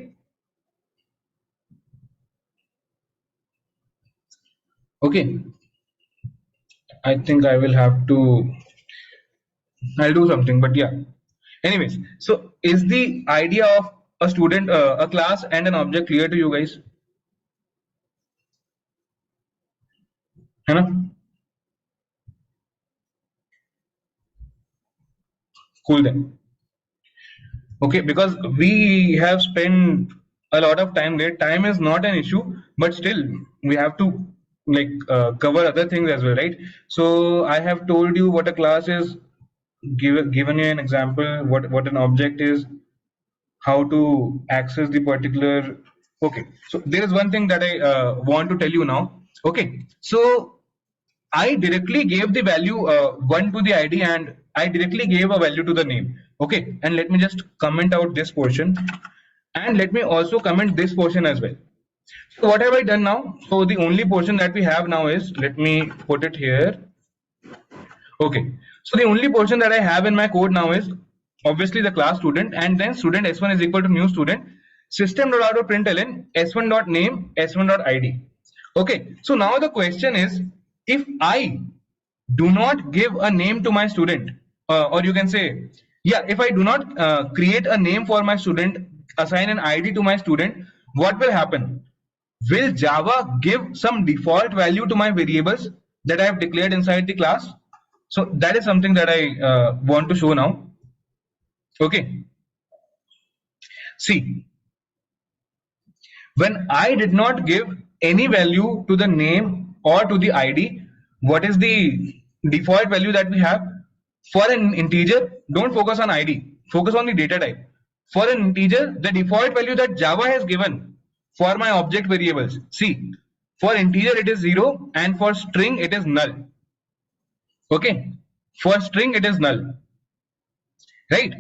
Okay, I think I will have to I'll do something, but yeah, anyways, so is the idea of a student a class and an object clear to you guys? है ना? Cool then. Okay, because we have spent a lot of time there. Time is not an issue, but still we have to like cover other things as well, right? So I have told you what a class is, given you an example what an object is, how to access the particular. Okay, so there is one thing that I want to tell you now. Okay, so I directly gave the value 1 to the ID and I directly gave a value to the name. Okay, and let me just comment out this portion. and let me also comment this portion as well. So what have I done now? So the only portion that we have now is, let me put it here. Okay, so the only portion that I have in my code now is obviously the class student, and then student s1 is equal to new student, system.out.println s1.name s1.id. Okay, so now the question is, if I do not give a name to my student, or you can say, yeah, if I do not create a name for my student, assign an id to my student, what will happen? Will Java give some default value to my variables that I have declared inside the class? So that is something that I want to show now. Okay, see, when I did not give any value to the name or to the id, what is the default value that we have? For an integer, don't focus on id, focus on the data type. For an integer, the default value that Java has given for my object variables, see, for integer it is 0 and for string it is null. Okay, for string it is null, right?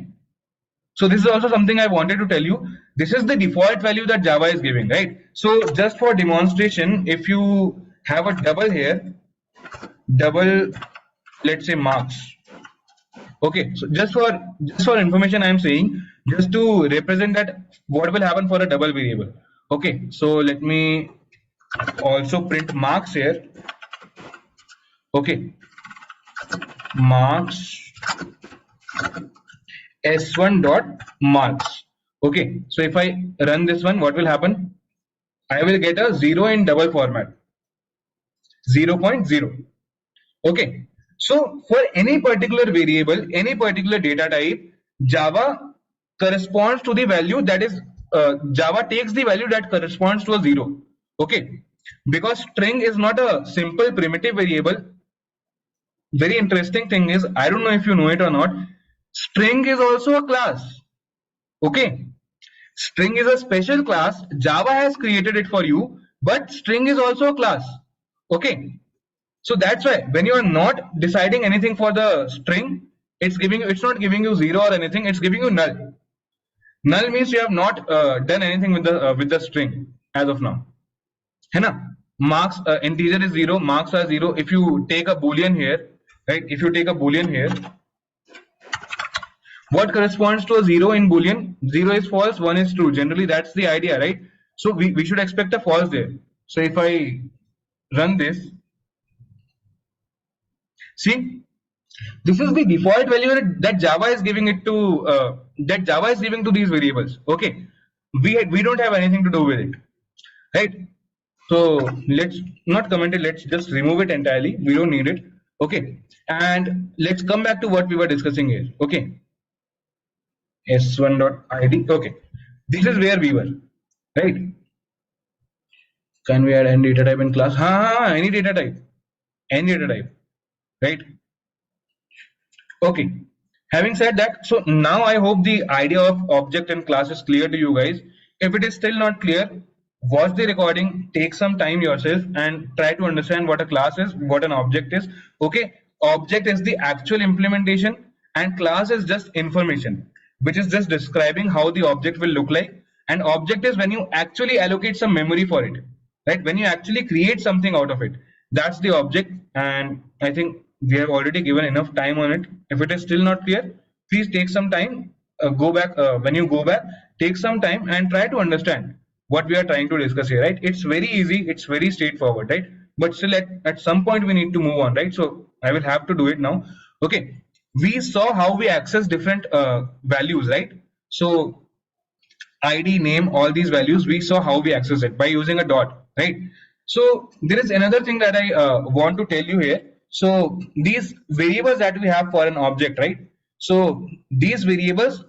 So this is also something I wanted to tell you. This is the default value that Java is giving, right? So just for demonstration, if you have a double here, double, let's say marks. Okay, so just for information, I am saying, just to represent that what will happen for a double variable. Okay, so let me also print marks here. Okay, marks s1 dot marks. Okay, so if I run this one, what will happen? I will get a 0 in double format, 0.0. Okay, so for any particular variable, any particular data type, Java corresponds to the value that is, Java takes the value that corresponds to a 0. Okay, because string is not a simple primitive variable. Very interesting thing is, I don't know if you know it or not, string is also a class. Okay, string is a special class. Java has created it for you, but string is also a class. Okay, so that's why when you are not deciding anything for the string, it's not giving you 0 or anything, it's giving you null. Null means you have not done anything with the string as of now. है ना? Marks, integer is 0, marks are 0. If you take a boolean here, right? If you take a boolean here, what corresponds to a 0 in boolean? 0 is false, 1 is true. Generally that's the idea, right? So we should expect a false there. So if I run this, see, this is the default value that Java is giving it to these variables. Okay, we don't have anything to do with it, right? So let's not comment it, let's just remove it entirely, we don't need it. Okay, and let's come back to what we were discussing here. Okay, s1.id. okay, this is where we were, right? Can we add any data type in class? Any data type, right? Okay, having said that, so now I hope the idea of object and class is clear to you guys. If it is still not clear, watch the recording, take some time yourself and try to understand what a class is, what an object is. Okay, object is the actual implementation and class is just information, which is just describing how the object will look like. And object is when you actually allocate some memory for it, right? When you actually create something out of it, that's the object. And I think we have already given enough time on it. If it is still not clear, please take some time, go back, when you go back, take some time and try to understand what we are trying to discuss here, right? It's very easy, it's very straightforward, right? But still at some point we need to move on, right? So I will have to do it now. Okay, we saw how we access different values, right? So id, name, all these values, we saw how we access it by using a dot, right? So there is another thing that I want to tell you here. So these variables that we have for an object, right? So these variables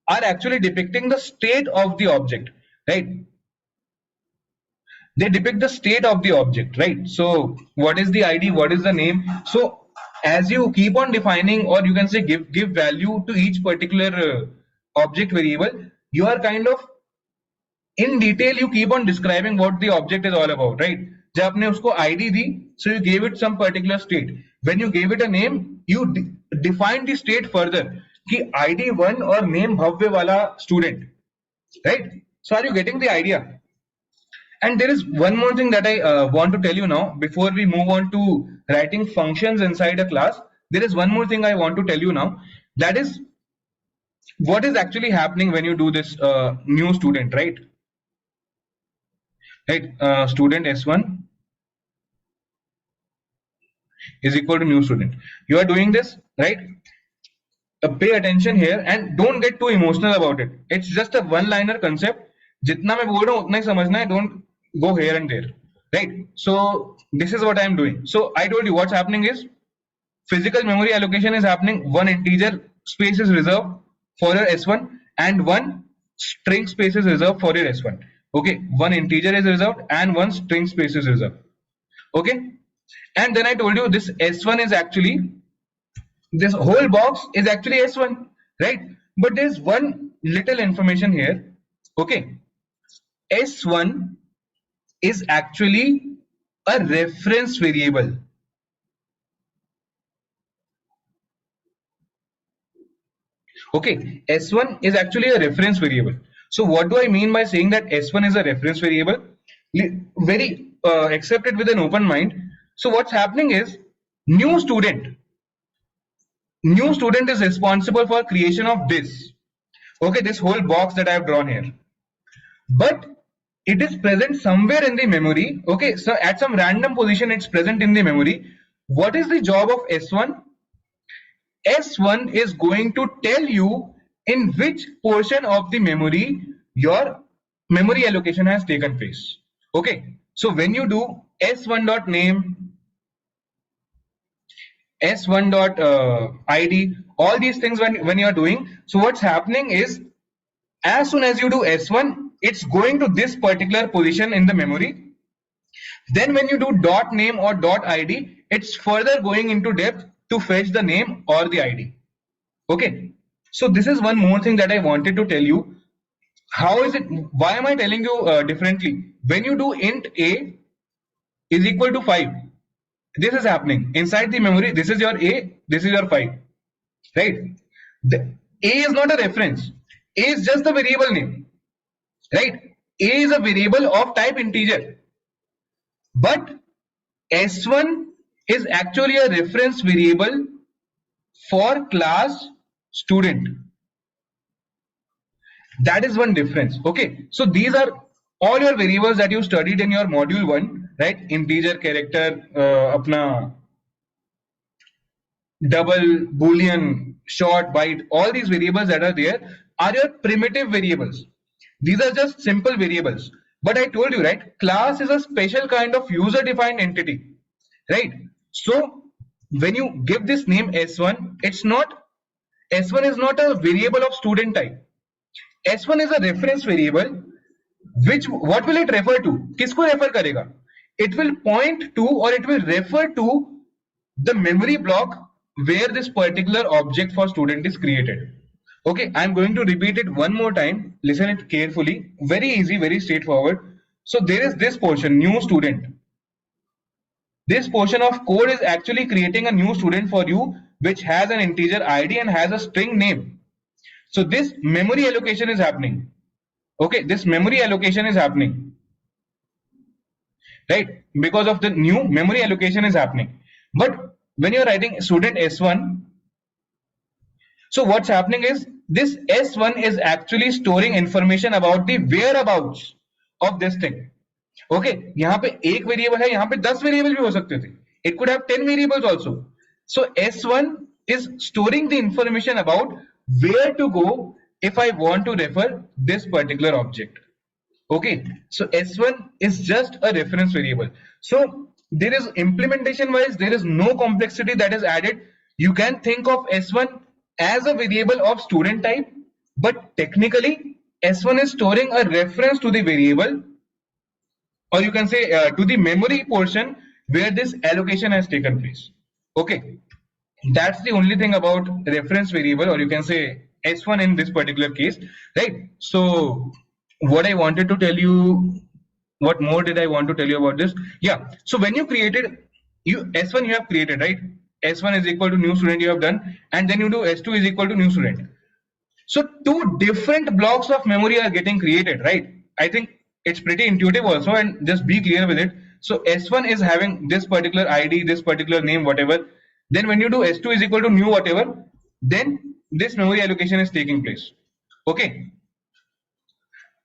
are actually depicting the state of the object, right? They depict the state of the object, right? So what is the id, what is the name? So as you keep on defining, or you can say give value to each particular object variable, you are kind of in detail, you keep on describing what the object is all about, right? जब आपने उसको id the, so you gave it some particular state. When you gave it a name, you define the state further कि id1 और name भव्य वाला student, right? So are you getting the idea? And there is one more thing that I want to tell you now before we move on to writing functions inside a class. There is one more thing I want to tell you now. That is what is actually happening when you do this new student, right? Right, student S1 is equal to new student. You are doing this, right? Pay attention here and don't get too emotional about it. It's just a one-liner concept. जितना मैं बोल रहा हूँ उतना ही समझना है. Don't go here and there, right? So this is what I am doing. So I told you what's happening is physical memory allocation is happening. One integer space is reserved for your S1 and one string space is reserved for your S1. Okay, one integer is reserved and one string space is reserved. Okay, and then I told you this S1 is actually, this whole box is actually S1, right? But there's one little information here. Okay, S1 is actually a reference variable. Okay, S1 is actually a reference variable. So what do I mean by saying that S1 is a reference variable? Very accept it with an open mind. So what's happening is new student is responsible for creation of this. Okay, this whole box that I have drawn here. But it is present somewhere in the memory. Okay, so at some random position it's present in the memory. What is the job of S1? S1 is going to tell you in which portion of the memory your memory allocation has taken place. Okay, so when you do S1.name, S1.id, all these things when you are doing, so what's happening is as soon as you do S1, it's going to this particular position in the memory. Then when you do dot name or dot id, it's further going into depth to fetch the name or the id. Okay, so this is one more thing that I wanted to tell you. How is it, why am I telling you differently? When you do int a is equal to 5, this is happening inside the memory. This is your a, this is your 5, right? The a is not a reference. A is just a variable name, right? A is a variable of type integer, but S1 is actually a reference variable for class student. That is one difference. Okay, so these are all your variables that you studied in your module 1, right? Integer, character, apna double, boolean, short, byte, all these variables that are there are your primitive variables. These are just simple variables. But I told you, right, class is a special kind of user defined entity, right? So when you give this name S1, it's not, S1 is not a variable of student type. S1 is a reference variable. Which, what will it refer to? किसको refer करेगा? It will point to or it will refer to the memory block where this particular object for student is created. Okay, I'm going to repeat it one more time. Listen it carefully. Very easy, very straightforward. So there is this portion, new student. This portion of code is actually creating a new student for you, which has an integer ID and has a string name. So this memory allocation is happening. Okay, this memory allocation is happening, right? Because of the new memory allocation is happening. But when you're writing student S1, so what's happening is this S1 is actually storing information about the whereabouts of this thing. Okay, यहाँ पे एक variable है, यहाँ पे 10 variable भी हो सकते थे. It could have 10 variables also. So S1 is storing the information about where to go if I want to refer this particular object. Okay, so S1 is just a reference variable. So there is implementation wise, there is no complexity that is added. You can think of S1 as a variable of student type, but technically S1 is storing a reference to the variable, or you can say to the memory portion where this allocation has taken place. Okay, that's the only thing about reference variable, or you can say S1 in this particular case, right? So what I wanted to tell you, what more did I want to tell you about this? Yeah, so when you created S1, you have created, right? S1 is equal to new student, you have done, and then you do S2 is equal to new student. So two different blocks of memory are getting created, right? I think it's pretty intuitive also, and just be clear with it. So S1 is having this particular ID, this particular name, whatever. Then when you do S2 is equal to new whatever, then this memory allocation is taking place. Okay,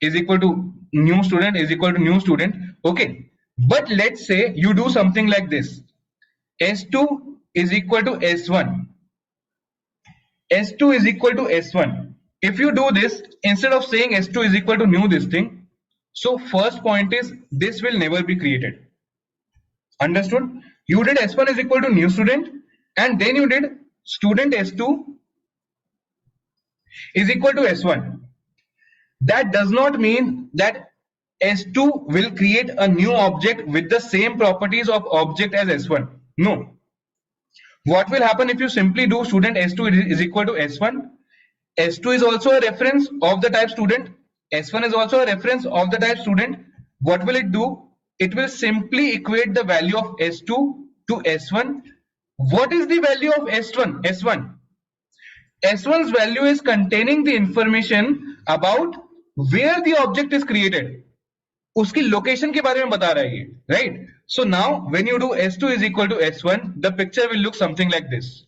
is equal to new student is equal to new student. Okay, but let's say you do something like this. S2 is equal to S1. S2 is equal to S1. If you do this, instead of saying S2 is equal to new this thing, so first point is this will never be created. Understood? You did S1 is equal to new student, and then you did student S2 is equal to S1. That does not mean that S2 will create a new object with the same properties of object as S1. No. What will happen if you simply do student S2 is equal to S1? S2 is also a reference of the type student. S1 is also a reference of the type student. What will it do? It will simply equate the value of S2 to S1. What is the value of S1? S1's value is containing the information about where the object is created. उसकी location के बारे में बता रहा है ये, right? So now when you do S2 is equal to S1, the picture will look something like this.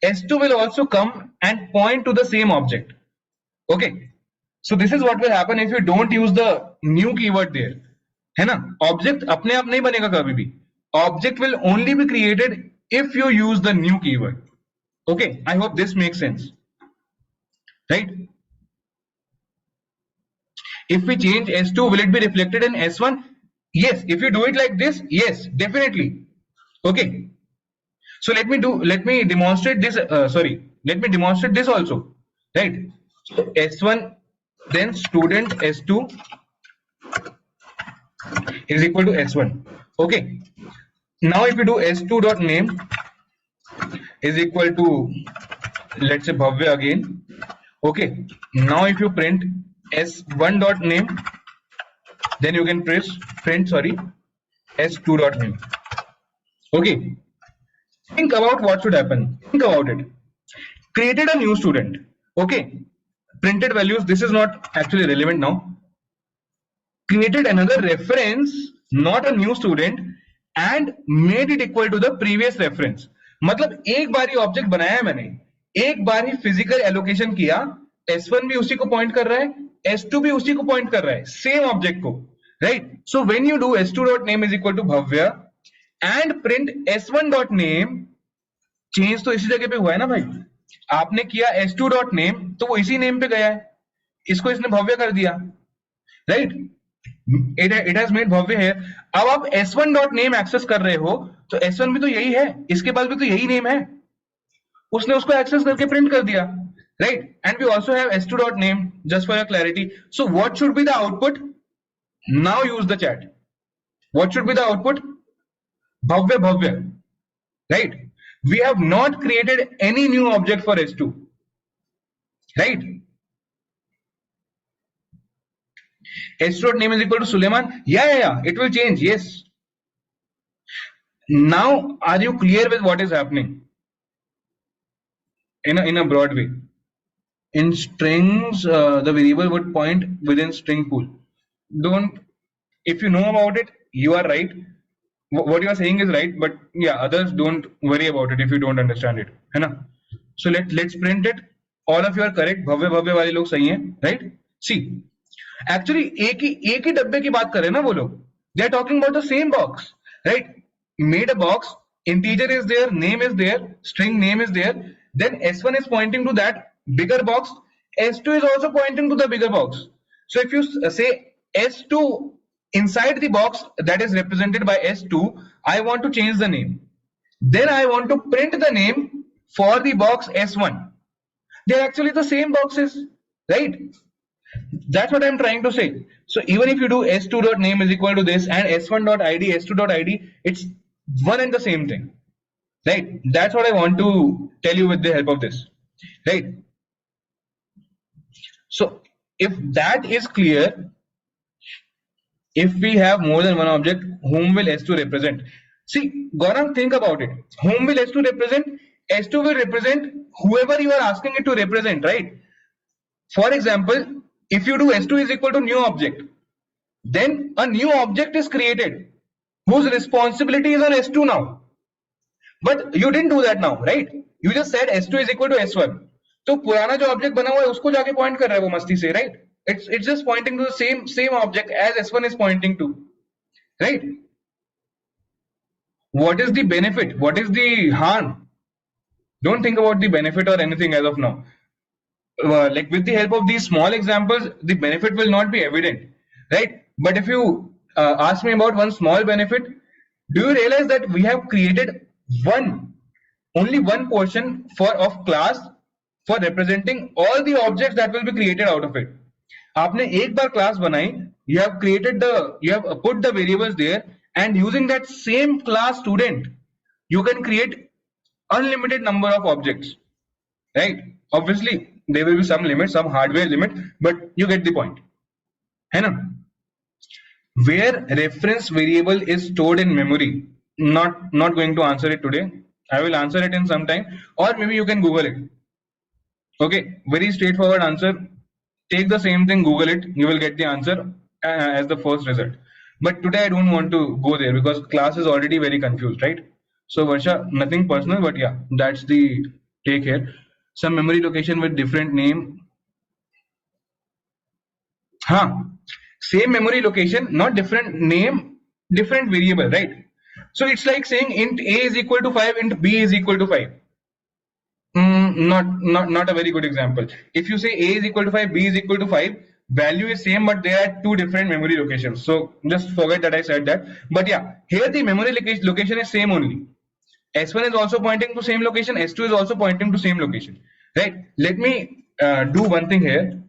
S2 will also come and point to the same object. Okay, so this is what will happen if you don't use the new keyword there. है ना? Object अपने आप नहीं बनेगा कभी भी. Object will only be created if you use the new keyword. Okay, I hope this makes sense, right? If we change S2, will it be reflected in S1? Yes. If you do it like this, yes, definitely. Okay. So let me demonstrate this. Let me demonstrate this also. Right. So S1, then student S2 is equal to S1. Okay. Now if you do S2 dot name is equal to, let's say, Bhavya again. Okay. Now if you print S1 dot name, then you can print S2 dot name. Okay. Think about what should happen. Think about it. Created a new student. Okay. Printed values. This is not actually relevant now. Created another reference, not a new student, and made it equal to the previous reference. मतलब एक बार ही object बनाया है मैंने, एक बार ही physical allocation किया. S1 भी उसी को पॉइंट कर रहा है, S2 भी उसी को पॉइंट कर रहा है, सेम ऑब्जेक्ट को, right? So when you do S2 dot name is equal to Bhavya and print S1 dot name, change तो इसी जगह पे हुआ है ना भाई. आपने किया S2 डॉट नेम तो वो इसी नेम पे गया है, इसको इसने भव्य कर दिया, राइट? इट हैज मेड भव्य है. अब आप S1 डॉट नेम एक्सेस कर रहे हो तो S1 भी तो यही है, इसके पास भी तो यही नेम है, उसने उसको एक्सेस करके प्रिंट कर दिया, right? And we also have S2 dot name, just for your clarity. So what should be the output? Now use the chat. What should be the output? Bhavya Bhavya, right? We have not created any new object for S2, right? S2 dot name is equal to Suleiman. Yeah, it will change. Yes. Now are you clear with what is happening in a broad way? In strings, the variable would point within string pool. If you know about it, you are right. What you are saying is right, but yeah, others don't worry about it if you don't understand it, है ना? So let's print it. All of you are correct. भव्य भव्य वाले लोग सही हैं, right? See, actually एक ही डब्बे की बात कर रहे हैं ना वो लोग. They are talking about the same box, right? Made a box. Integer is there, name is there, string name is there. Then S1 is pointing to that bigger box, S2 is also pointing to the bigger box. So if you say S2 inside the box that is represented by S2, I want to change the name. Then I want to print the name for the box S1. They're actually the same boxes, right? That's what I'm trying to say. So even if you do S2 dot name is equal to this and S1 dot ID, S2 dot ID, it's one and the same thing, right? That's what I want to tell you with the help of this, right? So if that is clear, if we have more than one object, whom will S2 represent? See, Gaurav, think about it. Whom will S2 represent? S2 will represent whoever you are asking it to represent, right? For example, if you do s2 is equal to new object, then a new object is created whose responsibility is on s2 now. But you didn't do that now, right? You just said s2 is equal to s1. तो पुराना जो object बना हुआ है उसको जाके point कर रहा है वो मस्ती से, right? It's just pointing to the same object as s1 is pointing to, right? What is the benefit? What is the harm? Don't think about the benefit or anything as of now. Like with the help of these small examples, the benefit will not be evident, right? But if you ask me about one small benefit, do you realize that we have created only one portion of class for representing all the objects that will be created out of it? आपने एक बार class बनाई, you have put the variables there, and using that same class student, you can create unlimited number of objects, right? Obviously there will be some limit, some hardware limit, but you get the point, है ना? Where reference variable is stored in memory, not going to answer it today. I will answer it in some time, or maybe you can Google it. Okay, very straightforward answer. Take the same thing, Google it, you will get the answer as the first result. But today I don't want to go there because class is already very confused, right? So Varsha, nothing personal, but yeah, that's the take here. Some memory location with different name. Same memory location, not different name, different variable, right? So it's like saying int a is equal to 5, int b is equal to 5. Not a very good example. If you say a is equal to 5, b is equal to 5, value is same, but they are two different memory locations. So just forget that I said that. But yeah, here the memory location is same only. S1 is also pointing to same location, S2 is also pointing to same location, right? Let me do one thing here.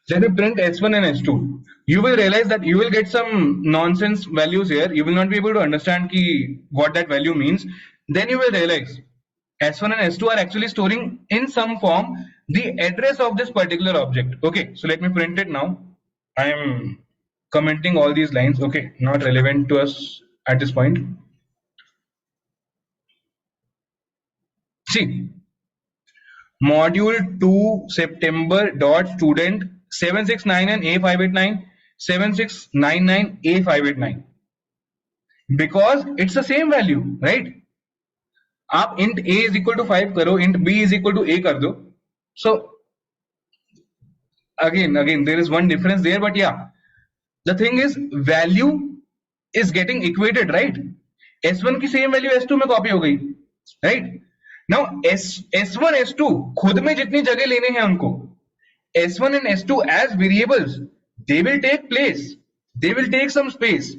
Let me print S1 and S2. You will realize that you will get some nonsense values here. You will not be able to understand what that value means. Then you will realize S1 and S2 are actually storing in some form the address of this particular object. Okay, so let me print it now. I am commenting all these lines. Okay, not relevant to us at this point. See, module 2 September dot student 7699 A589 7699 A589, because it's the same value, right? आप int a is equal to 5 करो, int b is equal to a कर दो. So again there is one difference there, but yeah, the thing is value is getting equated, right? S1 की same value S2 में copy हो गई, right? Now S1 S2 खुद में जितनी जगह लेने हैं उनको, S1 and S2 as variables, they will take place, they will take some space,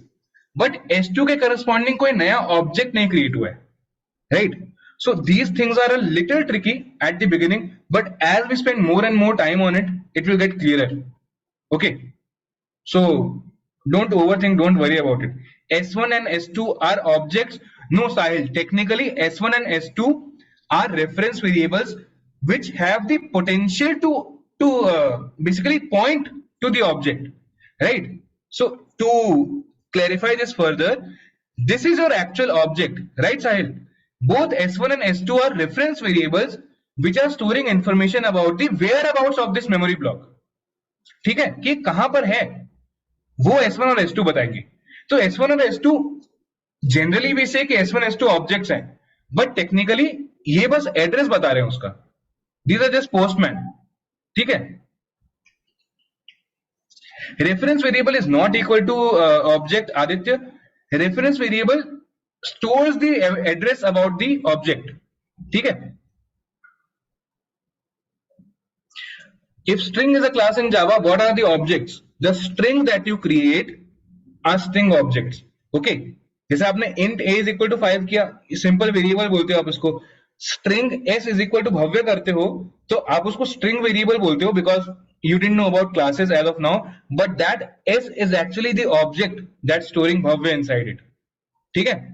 but S2 के corresponding कोई नया object नहीं create हुआ है, right? So these things are a little tricky at the beginning, but as we spend more and more time on it, it will get clearer. Okay, so don't overthink, don't worry about it. S1 and S2 are objects. No, Sahil, technically S1 and S2 are reference variables which have the potential to basically point to the object, right? So to clarify this further, this is your actual object, right, Sahil? Both S1 and S2 are reference variables which are storing information about the whereabouts of this memory block. ठीक है, कि कहां पर है वो S1 और S2 बताएंगे. तो S1 और S2 जनरली भी से कि S1 S2 ऑब्जेक्ट्स हैं, बट टेक्निकली ये बस एड्रेस बता रहे हैं उसका. These are just postman. ठीक है. Reference variable is not equal to object. Aditya, reference variable stores the address about the object. ठीक है. If string is a class in Java, what are the objects? The string that you create are string objects. Okay. जैसे आपने int a is equal to 5 किया, simple variable बोलते हो आप इसको. string s is equal to भव्य करते हो तो आप उसको string वेरिएबल बोलते हो, because you didn't know about classes as of now, but that s is actually the object that's storing Bhavya inside it. ठीक है.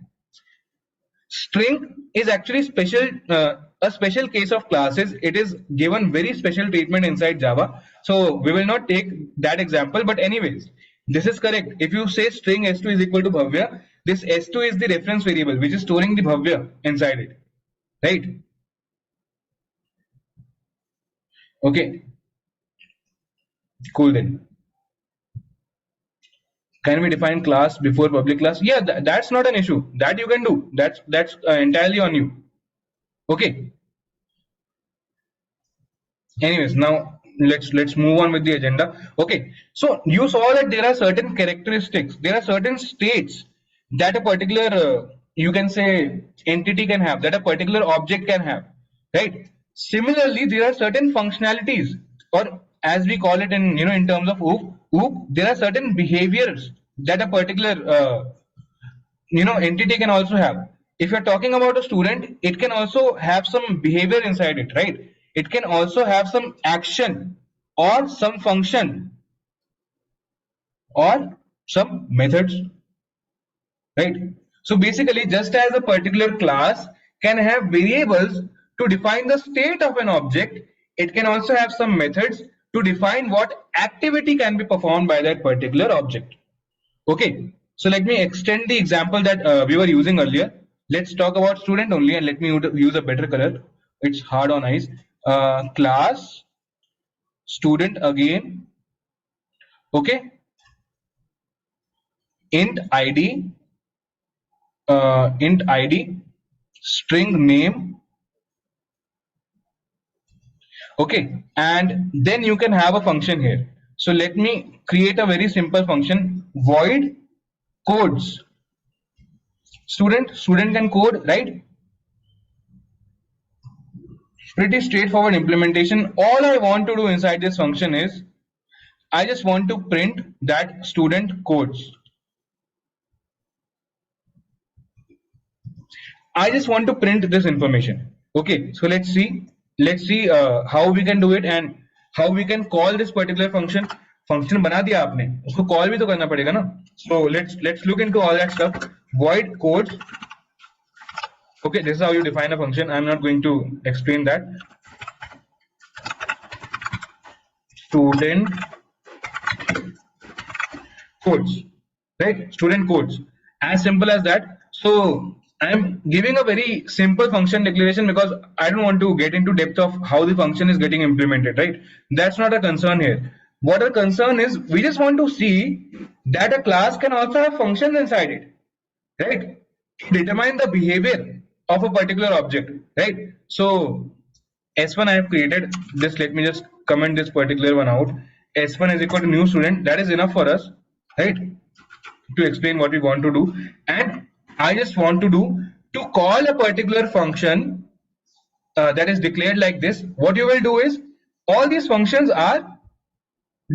String is actually a special case of classes. It is given very special treatment inside Java, so we will not take that example, but anyways, this is correct. If you say string s2 is equal to Bhavya, This s2 is the reference variable which is storing the Bhavya inside it, right? Okay, cool. Then can we define class before public class? Yeah, that's not an issue, that you can do. That's entirely on you. Okay, anyways, now let's move on with the agenda. Okay, so you saw that there are certain characteristics, there are certain states that a particular you can say entity can have, that a particular object can have, right? Similarly, there are certain functionalities, or as we call it in, in terms of OOP, there are certain behaviors that a particular entity can also have. If you're talking about a student, it can also have some behavior inside it, right? It can also have some action or some function or some methods, right? So basically, just as a particular class can have variables to define the state of an object, it can also have some methods to define what activity can be performed by that particular object. Okay, so let me extend the example that we were using earlier. Let's talk about student only, and let me use a better color. It's hard on eyes. Class, student again. Okay, int id, string name. Okay, and then you can have a function here. So let me create a very simple function, void codes. Student can code, right? Pretty straightforward implementation. All I want to do inside this function is I just want to print that student codes. I just want to print this information. Okay, so let's see how we can do it and how we can call this particular function. Function बना दिया आपने, उसको call भी तो करना पड़ेगा ना. So let's look into all that stuff. Void codes. Okay, this is how you define a function. I'm not going to explain that. Student codes, right? Student codes, as simple as that. So I'm giving a very simple function declaration because I don't want to get into depth of how the function is getting implemented, right? That's not a concern here. What our concern is, we just want to see that a class can also have functions inside it, right? Determine the behavior of a particular object, right? So S1 I have created this. Let me just comment this particular one out. S1 is equal to new student. That is enough for us, right? To explain what we want to do. And I just want to call a particular function that is declared like this. What you will do is, all these functions are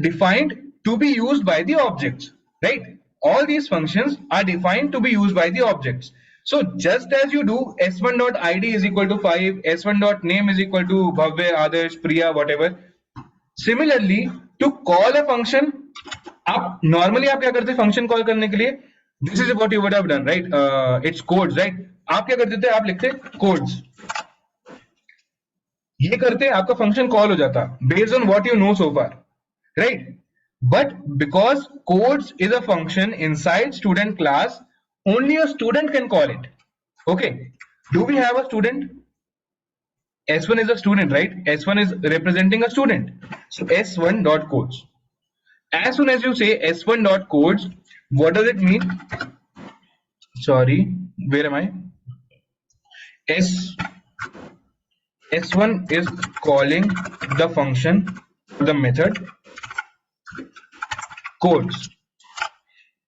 defined to be used by the objects, right? All these functions are defined to be used by the objects. So just as you do s1.id is equal to 5, s1.name is equal to Bhavya, Adarsh, Priya, whatever. Similarly, to call a function, आप normally आप क्या करते हैं function call करने के लिए? This is what you would have done, right? It's codes, right? आप क्या करते थे? आप लिखते codes. ये करते आपका function call हो जाता based on what you know so far, right? But because codes is a function inside student class, only a student can call it. Okay, do we have a student? S1 is a student, right? S1 is representing a student. So S1 dot codes. As soon as you say S1 dot codes, what does it mean? Sorry, where am I? S1 is calling the function, the method codes.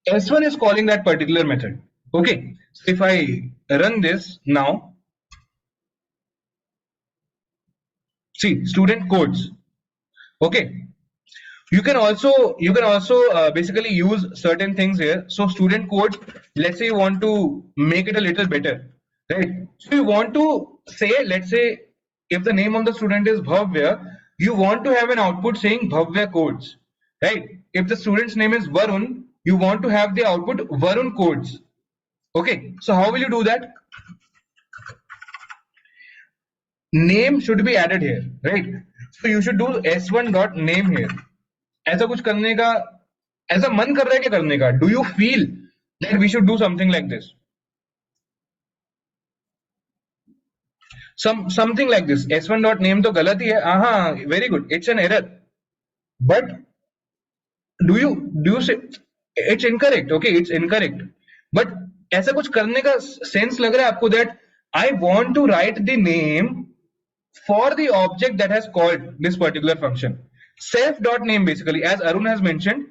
S1 is calling that particular method. Okay, so if I run this now, see student codes. Okay, you can also basically use certain things here. So student codes, let's say you want to make it a little better, right? So you want to say, let's say if the name of the student is Bhavya, you want to have an output saying Bhavya codes, right? If the student's name is Varun, you want to have the output Varun codes. Okay, so how will you do that? Name should be added here, right? So you should do s1 dot name here. ऐसा कुछ करने का, ऐसा मन कर रहा है क्या करने का? Do you feel that we should do something like this. Something like this. S1 dot name तो गलत ही है. Very good. It's an error. But do you say it's incorrect? Okay, it's incorrect. But ऐसा कुछ करने का sense लग रहा है आपको that I want to write the name for the object that has called this particular function. Self dot name basically, as Arun has mentioned,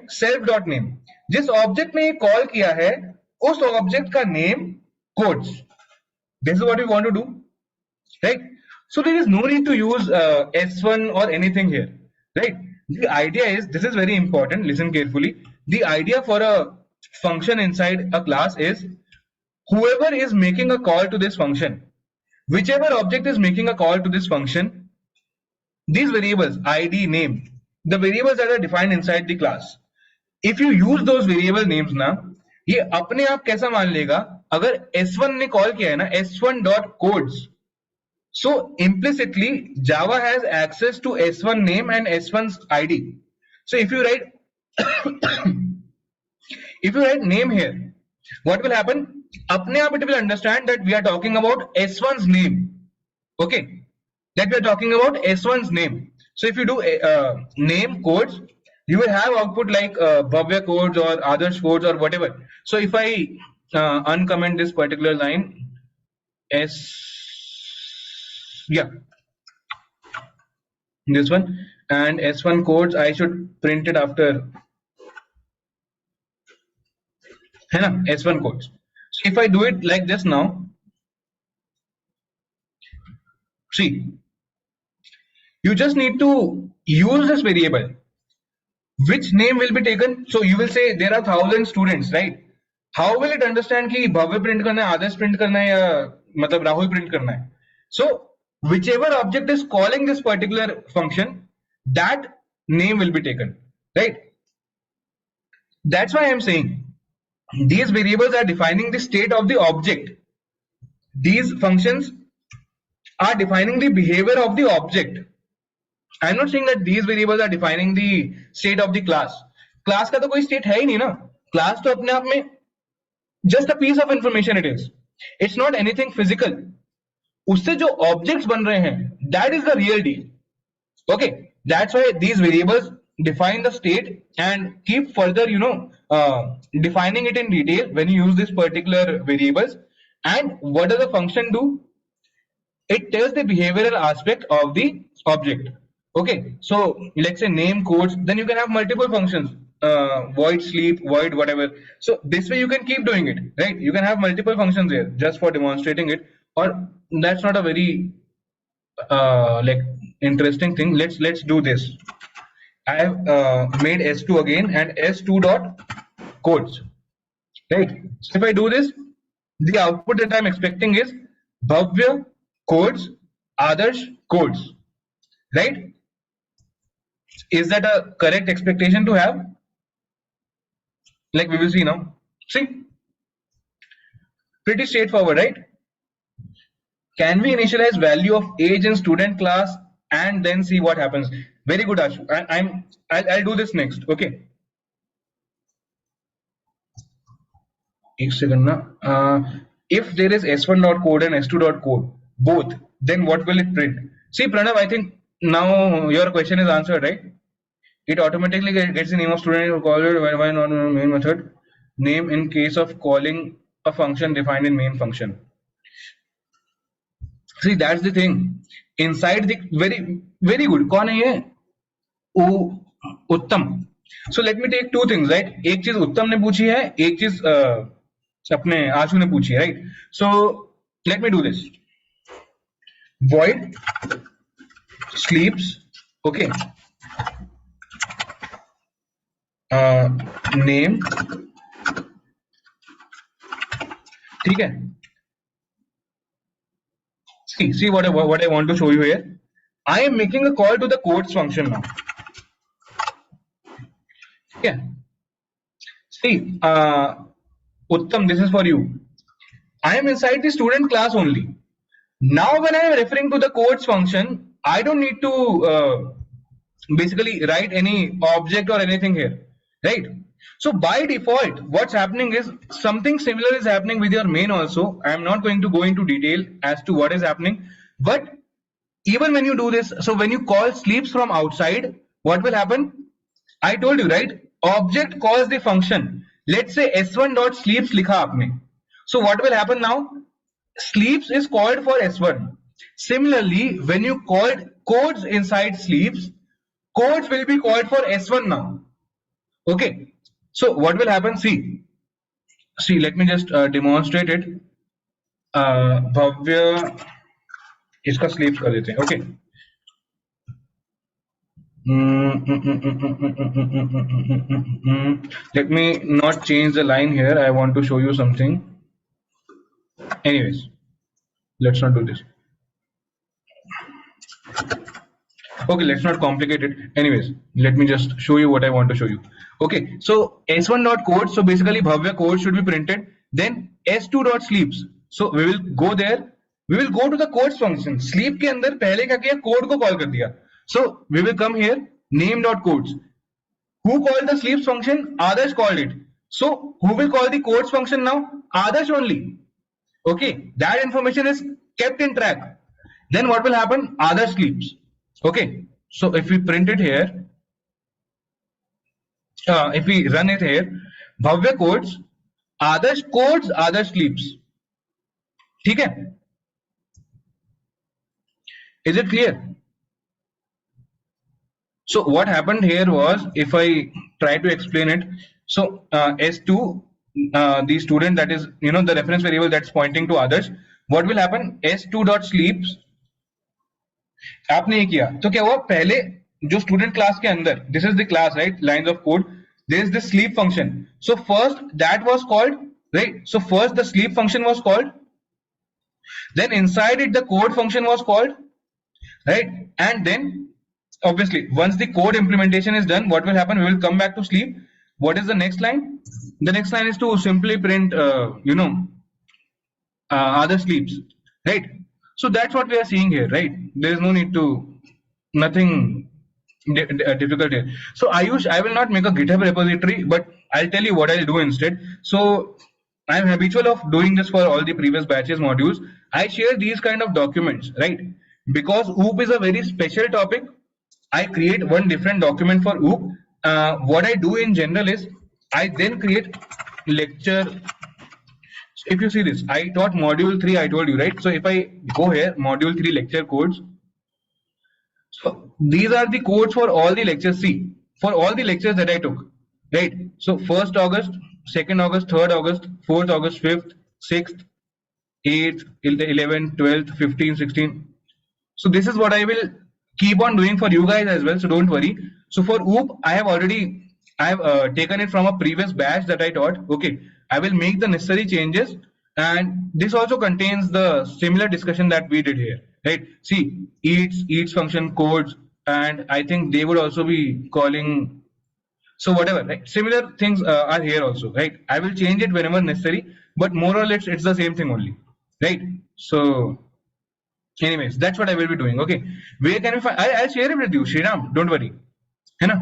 self dot name. जिस object ने कॉल किया है उस object का name codes. This is what we want to do, right? So there is no need to use S1 or anything here, right? The idea is, this is very important, listen carefully. The idea for a function inside a class is whoever is making a call to this function, whichever object is making a call to this function, these variables, id, name, the variables that are defined inside the class, if you use those variable names ना, ये अपने आप कैसा मान लेगा अगर S1 ने call किया है ना S1 dot codes, so implicitly Java has access to S1 name and S1's ID. So if you write name here, what will happen? अपने आप it will understand that we are talking about S1's name. Okay, that we are talking about S1's name. So if you do name codes, you will have output like Bhavya codes or Adarsh codes or whatever. So if I uncomment this particular line, this one, and S1 codes, I should print it after, है ना, S1 codes. So if I do it like this now, see, you just need to use this variable. Which name will be taken? So you will say there are 1,000 students, right? How will it understand कि भव्य print करना है, आदर्श print करना है या मतलब Rahul print करना है? So whichever object is calling this particular function, that name will be taken, right? That's why I am saying these variables are defining the state of the object. These functions are defining the behavior of the object. I'm not saying that these variables are defining the state of the class. Class का तो कोई state है ही नहीं ना. Class तो अपने आप में just a piece of information it is. It's not anything physical. उससे जो objects बन रहे हैं, that is the real deal. Okay, that's why these variables define the state and keep further, defining it in detail when you use this particular variables. And what does the function do? It tells the behavioral aspect of the object. Okay, so let's say name codes, then you can have multiple functions, void sleep, void whatever. So this way you can keep doing it, right? You can have multiple functions here just for demonstrating it, or that's not a very like interesting thing. Let's do this. I have made S2 again and S2 dot codes, right? So if I do this, the output that I'm expecting is Bhavya codes, Adarsh codes, right? Is that a correct expectation to have? Like we will see now. See, pretty straightforward, right? Can we initialize value of age in student class and then see what happens? Very good, Ashu. I'll do this next. Okay. If there is S1 dot code and S2 dot code, both, then what will it print? See, Pranav, I think now your question is answered, right? It automatically gets the name of student who called it. Why not main method? Name in case of calling a function defined in main function. See, that's the thing. Inside the very good. कौन है ये? उत्तम. So let me take two things, right? एक चीज उत्तम ने पूछी है, एक चीज अपने आशु ने पूछी है, right? So let me do this. Void sleeps, okay. Name, ठीक है. See what I want to show you here. I am making a call to the codes function now. Yeah. See, Uttam, this is for you. I am inside the student class only. Now when I am referring to the codes function, I don't need to basically write any object or anything here, right? So by default, what's happening is something similar is happening with your main also. I am not going to go into detail as to what is happening, but even when you do this, so when you call sleeps from outside, what will happen? I told you, right? Object calls the function. Let's say s1 dot sleeps likha aapne. So what will happen now? Sleeps is called for s1. Similarly, when you called codes inside sleeps, codes will be called for s1 now. Okay. So what will happen? See. Let me just demonstrate it. भव्य इसका sleeps कर देते हैं. Okay. Let me not change the line here. I want to show you something. Anyways, let's not do this. Okay, let's not complicate it. Anyways, let me just show you what I want to show you. Okay, so s1 dot code. So basically, Bhavya code should be printed. Then s2 dot sleeps. So we will go there. We will go to the codes function. Sleep के अंदर पहले क्या किया? Code को call कर दिया. So we will come here. Name dot codes. Who called the sleeps function? Adarsh called it. So who will call the codes function now? Adarsh only. Okay, that information is kept in track. Then what will happen? Adarsh sleeps. Okay, so if we print it here, if we run it here, Bhavya codes, Adarsh sleeps. ठीक है? Is it clear? So what happened here was, if I try to explain it, so s2, the student, that is, the reference variable that's pointing to others, what will happen? s2 dot sleeps. आपने ये किया तो क्या हुआ? पहले जो student class के अंदर, this is the class, right, lines of code, there is the sleep function. So first that was called, right, so first the sleep function was called, then inside it the code function was called, right, and then obviously once the code implementation is done, what will happen? We will come back to sleep. What is the next line? The next line is to simply print other sleeps, right? So that's what we are seeing here, right? There is no need to, nothing difficult here. So Ayush, I will not make a GitHub repository, but I'll tell you what I'll do instead. So I'm habitual of doing this for all the previous batches modules. I share these kind of documents, right? Because OOP is a very special topic. I create one different document for OOP. What I do in general is I then create lecture. If you see this, I taught module 3, I told you, right? So if I go here, module 3 lecture codes. So these are the codes for all the lectures. See, for all the lectures that I took, right? So 1st August, 2nd August, 3rd August, 4th August, 5th, 6th, 8th, 11th, 12th, 15th, 16th. So this is what I will keep on doing for you guys as well. So don't worry. So for OOP, I have taken it from a previous batch that I taught. Okay, I will make the necessary changes, and this also contains the similar discussion that we did here, right? See, eats function codes, and I think they would also be calling. So whatever, right? Similar things are here also, right? I will change it whenever necessary, but more or less it's the same thing only, right? So anyways, that's what I will be doing. Okay, where can we find? I'll share it with you, Shriram. Don't worry. Hai na?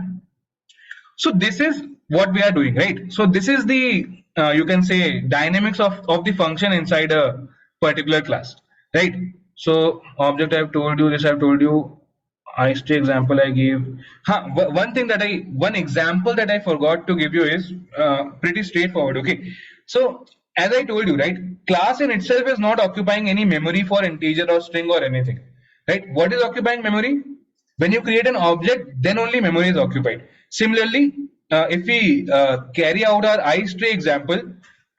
So this is what we are doing, right? So this is the you can say dynamics of the function inside a particular class, right? So object I've told you, this I've told you. IST example I gave. One example that I forgot to give you is pretty straightforward. Okay, so as I told you, right, class in itself is not occupying any memory for integer or string or anything, right? What is occupying memory? When you create an object, then only memory is occupied. Similarly, if we carry out our istray example,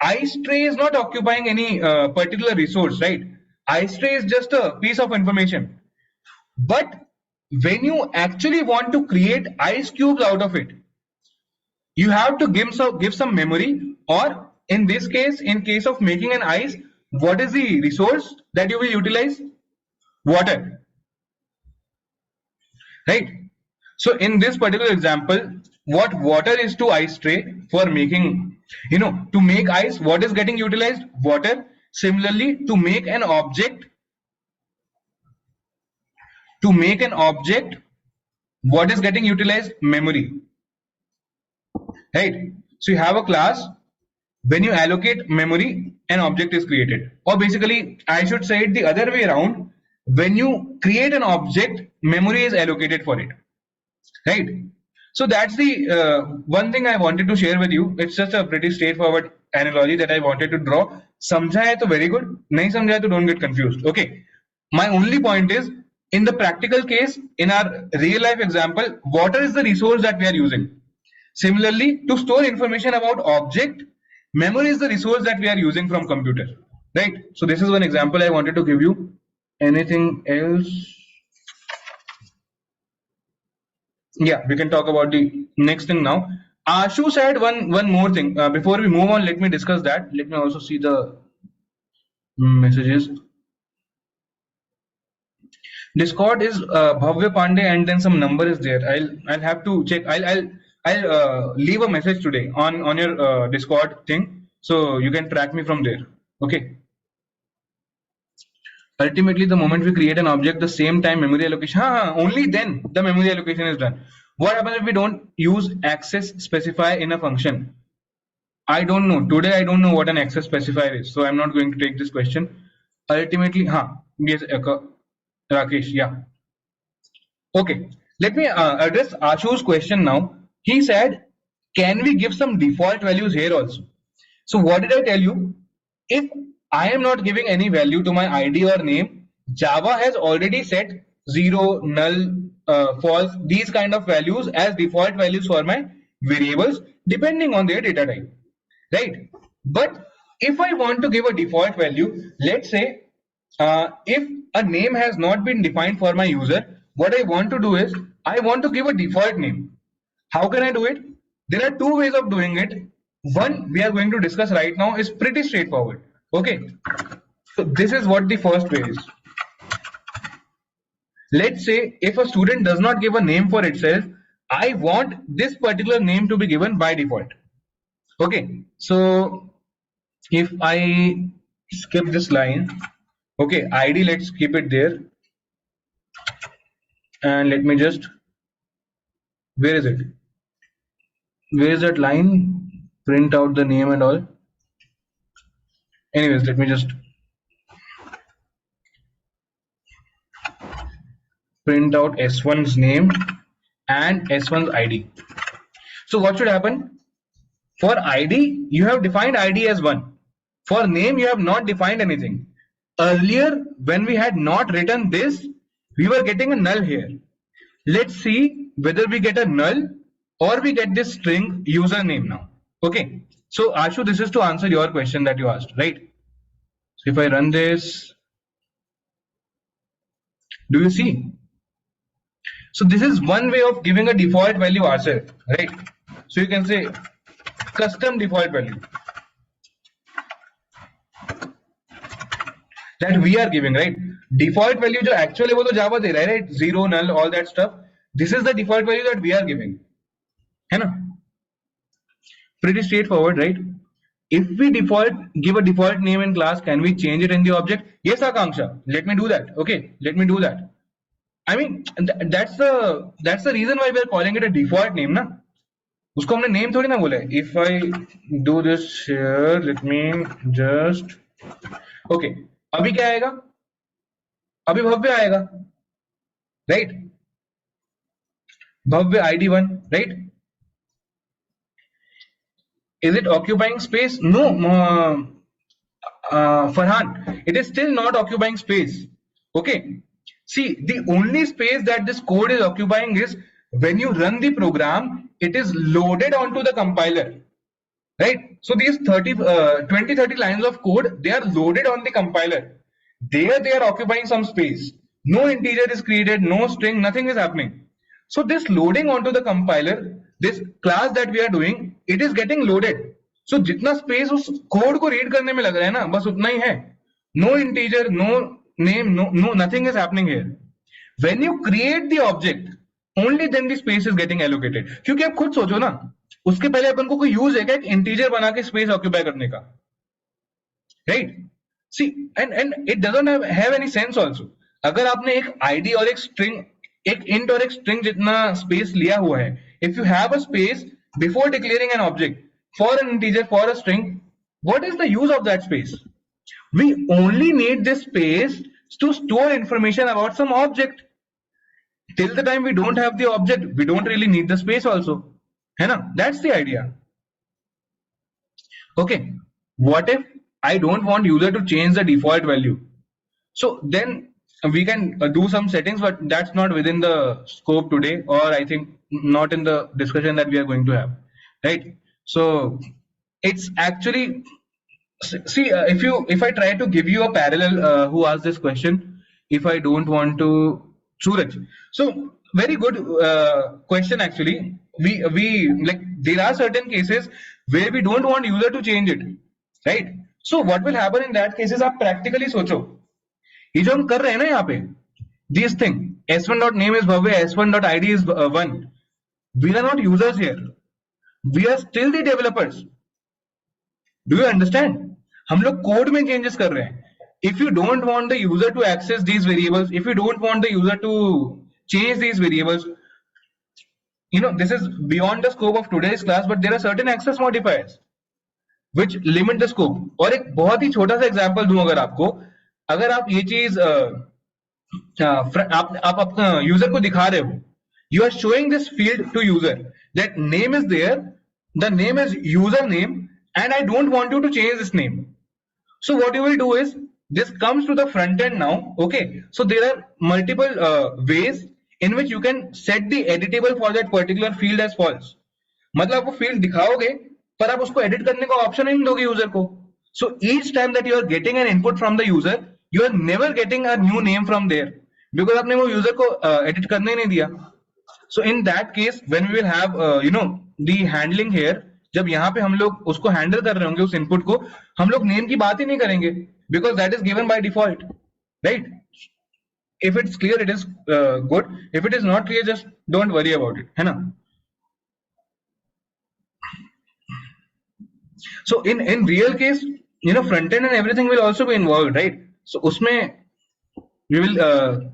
istray is not occupying any particular resource, right? Istray is just a piece of information. But when you actually want to create ice cubes out of it, you have to give some memory, or in this case, in case of making an ice, what is the resource that you will utilize? Water, right? So in this particular example, what water is to ice tray for making, to make ice, what is getting utilized? Water. Similarly, to make an object, what is getting utilized? Memory, right? So you have a class. When you allocate memory, an object is created. Or basically, I should say it the other way around. When you create an object, memory is allocated for it. Right? So that's the one thing I wanted to share with you. It's just a pretty straightforward analogy that I wanted to draw. समझा है तो very good. नहीं समझा है तो don't get confused. Okay. My only point is, in the practical case, in our real life example, water is the resource that we are using. Similarly, to store information about object, memory is the resource that we are using from computer. Right? So this is one example I wanted to give you. Anything else? Yeah, we can talk about the next thing now. Ashu said one more thing. Before we move on, let me discuss that. Let me also see the messages. Discord is Bhavya Pandey, and then some number is there. I'll have to check. I'll leave a message today on your Discord thing, so you can track me from there. Okay. Ultimately, the moment we create an object, the same time memory allocation, only then the memory allocation is done. What happens if we don't use access specifier in a function? I don't know. Today, I don't know what an access specifier is, so I'm not going to take this question. Ultimately, yes, Rakesh, yeah. Okay, let me address Ashu's question now. He said, can we give some default values here also? So what did I tell you? If I am not giving any value to my ID or name, Java has already set 0, null, false, these kind of values as default values for my variables depending on their data type, right? But if I want to give a default value, let's say if a name has not been defined for my user, what I want to do is I want to give a default name. How can I do it? There are two ways of doing it. One we are going to discuss right now is pretty straightforward. Okay, so this is what the first way is. Let's say if a student does not give a name for itself, I want this particular name to be given by default. Okay, so if I skip this line, okay, ID, let's keep it there, and let me just, where is it? Where is that line? Print out the name and all. Anyways, let me just print out S1's name and S1's ID. So what should happen? For ID, you have defined ID as 1. For name, you have not defined anything. Earlier, when we had not written this, we were getting a null here. Let's see whether we get a null or we get this string username now. Okay. So Ashu, this is to answer your question that you asked, right? So if I run this, do you see? So this is one way of giving a default value ourselves, right? So you can say custom default value that we are giving, right? Default value जो actually वो तो Java दे रहा है, right? 0, null, all that stuff. This is the default value that we are giving, है ना? Pretty straightforward, right? If we give a default name in class, can we change it in the object? Yes, Akanksha. Let me do that. Okay, let me do that. I mean, that's the reason why we are calling it a default name, ना? उसको हमने name थोड़ी ना बोला है. If I do this here, let me just. Okay, अभी क्या आएगा? अभी भव्य आएगा, right? Bhavya ID1, right? Is it occupying space? No, Farhan, it is still not occupying space. Okay. See, the only space that this code is occupying is when you run the program, it is loaded onto the compiler, right? So these 20-30 lines of code, they are loaded on the compiler. There they are occupying some space. No integer is created, no string, nothing is happening. So this loading onto the compiler, this class that we are doing, it is getting loaded. So जितना space उस code को read करने में लग रहा है ना, बस उतना ही है. No integer, no name, no nothing is happening here. When you create the object, only then the space is getting allocated. क्योंकि आप खुद सोचो ना, उसके पहले अपन को कोई यूज है क्या एक इंटीजर बना के स्पेस ऑक्यूपाई करने का, right? See and it doesn't have any sense also. अगर आपने एक आईडी और एक स्ट्रिंग, एक इंट और एक स्ट्रिंग जितना स्पेस लिया हुआ है, if you have a space before declaring an object, for an integer, for a string, what is the use of that space? We only need this space to store information about some object. Till the time we don't have the object, we don't really need the space also. है ना? That's the idea. Okay, what if I don't want user to change the default value? So then we can do some settings, but that's not within the scope today, or I think not in the discussion that we are going to have, right? So it's actually, see, if I try to give you a parallel, who asked this question, if I don't want to, Suraj. So very good question actually. We like, there are certain cases where we don't want user to change it, right? So what will happen in that cases? आप practically सोचो, ये जो हम कर रहे हैं ना यहाँ पे, this thing s1 dot name is Bhavya, s1 dot id is 1. We are not users here. We are still the developers. Do you understand? हम लोग कोड में चेंजेस कर रहे हैं. If you don't want the user to access these variables, if you don't want the user to change these variables, you know, this is beyond the scope of today's class, but there are certain access modifiers which limit the scope. और एक बहुत ही छोटा सा example दूं अगर आपको, अगर आप ये चीज आप अपना यूजर को दिखा रहे हो, you are showing this field to user that name is there, the name is user name, and I don't want you to change this name. So what you will do is, this comes to the front end now. Okay, so there are multiple ways in which you can set the editable for that particular field as false. मतलब वो field दिखाओगे पर आप उसको edit करने का option ही नहीं दोगे user को. So each time that you are getting an input from the user, you are never getting a new name from there because आपने वो user को edit करने ही नहीं दिया. So in that case, when we will have you know, the handling here, जब यहाँ पे हम लोग उसको हैंडल कर रहे होंगे उस इनपुट को, हम लोग नेम की बात ही नहीं करेंगे because that is given by default, right? If it's clear, it is good. If it is not clear, just don't worry about it, है ना? So in real case, you know, front end and everything will also be involved, right? So उसमें we will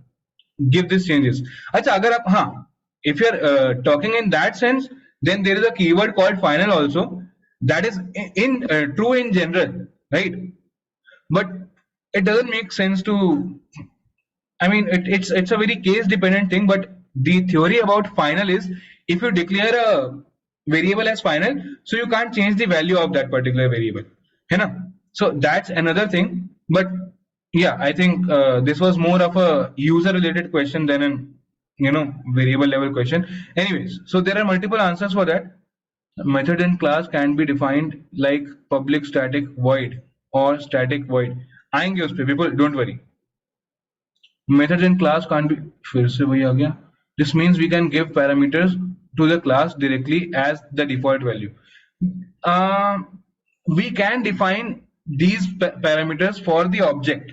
give these changes. अच्छा, अगर आप, हाँ, if you are talking in that sense, then there is a keyword called final also, that is in true in general, right? But it doesn't make sense to, I mean, it's a very case dependent thing, but the theory about final is, if you declare a variable as final, so you can't change the value of that particular variable, है ना? So that's another thing. But yeah, I think this was more of a user related question than an, you know, variable level question. Anyways, so there are multiple answers for that. Method in class can be defined like public static void or static void. आएंगे उस पे, people, don't worry. Method in class can't be, फिर से वही आ गया. This means we can give parameters to the class directly as the default value. We can define these parameters for the object,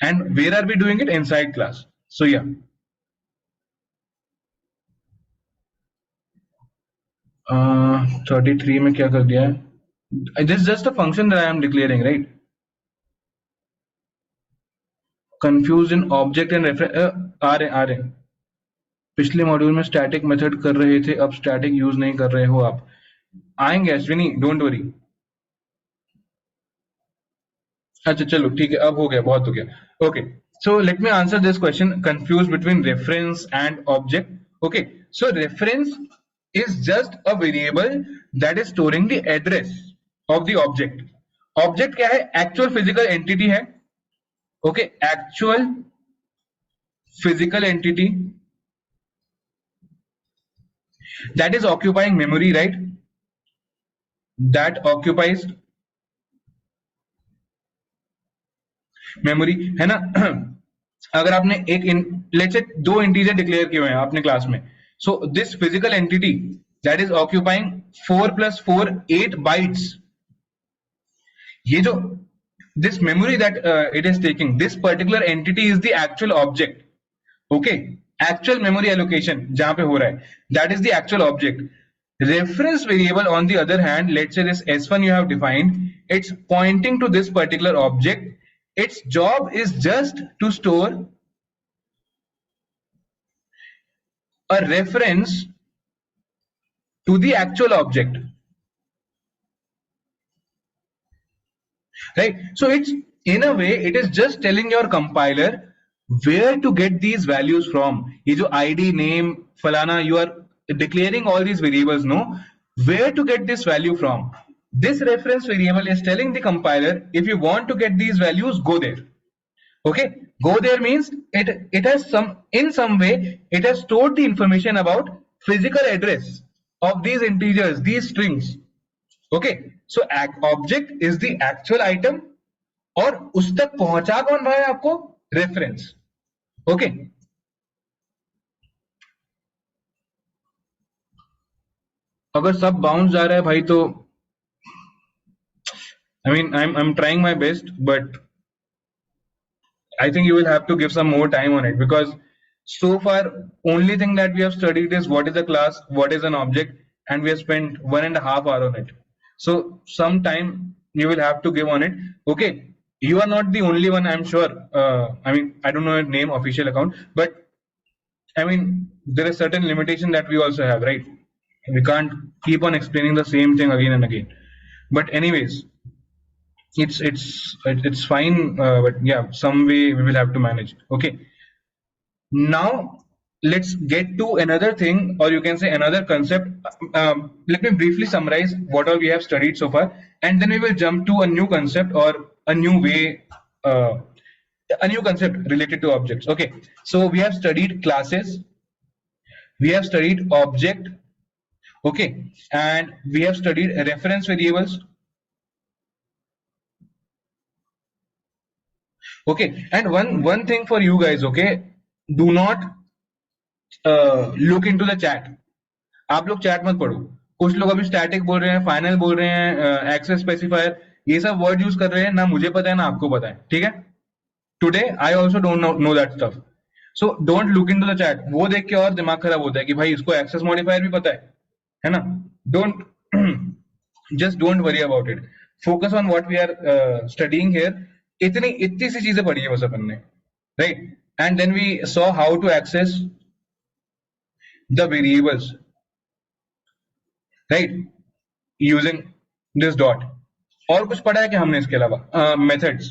and where are we doing it? Inside class. So yeah. 33 में क्या कर दिया है? This is just a function that I am declaring, right? Confused in object and reference. आ रहे. पिछले module में static method कर रहे थे, अब स्टैटिक यूज नहीं कर रहे हो आप. आएंगे अश्विनी, डोंट वरी. अच्छा चलो ठीक है, अब हो गया, बहुत हो गया. Okay, so let me answer this question. Confused between reference and object. Okay, so reference is just a variable that is storing the address of the object. Object क्या है? Actual physical entity है. Okay, actual physical entity that is occupying memory, right? That occupies memory, है ना? अगर आपने एक let's say दो integer declare किए हुए हैं आपने क्लास में, so this physical entity that is occupying 4 plus 4 8 bytes, ये जो this memory that it is taking, this particular entity is the actual object. Okay, actual memory allocation जहां पे हो रहा है, that is the actual object. Reference variable on the other hand, let's say this s1 you have defined, it's pointing to this particular object. Its job is just to store a reference to the actual object. right? So it's, in a way, it is just telling your compiler where to get these values from. ये जो id, name, falana, you are declaring all these variables, no, where to get this value from. This reference variable is telling the compiler, if you want to get these values, go there. Okay, go there means it has some, in some way it has stored the information about physical address of these integers, these strings. Okay, so object is the actual item, और उस तक पहुंचा कौन रहा है आपको, reference. Okay, अगर सब बाउंस जा रहा है भाई तो I mean I am trying my best, but I think you will have to give some more time on it, because so far only thing that we have studied is what is a class, what is an object, and we have spent 1.5 hours on it. So some time you will have to give on it. Okay, you are not the only one, I'm sure. I mean, I don't know your name, official account, but I mean, there is certain limitation that we also have, right? We can't keep on explaining the same thing again and again. But anyways, it's fine, but yeah, some way we will have to manage. Okay, now let's get to another thing, or you can say another concept. Let me briefly summarize what all we have studied so far, and then we will jump to a new concept, or a new way, a new concept related to objects. Okay, so we have studied classes, we have studied object, okay, and we have studied reference variables. Okay, and one thing for you guys, okay, do not look into the chat. आप लोग chat मत पढ़ो. कुछ लोग अभी static बोल रहे हैं, फाइनल बोल रहे हैं, एक्सेस स्पेसिफायर, ये सब वर्ड यूज कर रहे हैं, ना मुझे पता है ना आपको पता है. ठीक है, today I also don't know that stuff. So don't look into the chat. वो देख के और दिमाग खराब होता है कि भाई इसको एक्सेस मॉडिफायर भी पता है ना. Don't just don't worry about it. Focus on what we are studying here. इतनी सी चीजें पढ़ी है बस अपन ने, right? And then we saw how to access the variables, right, using this dot. और कुछ पढ़ा है क्या हमने इसके अलावा? Methods,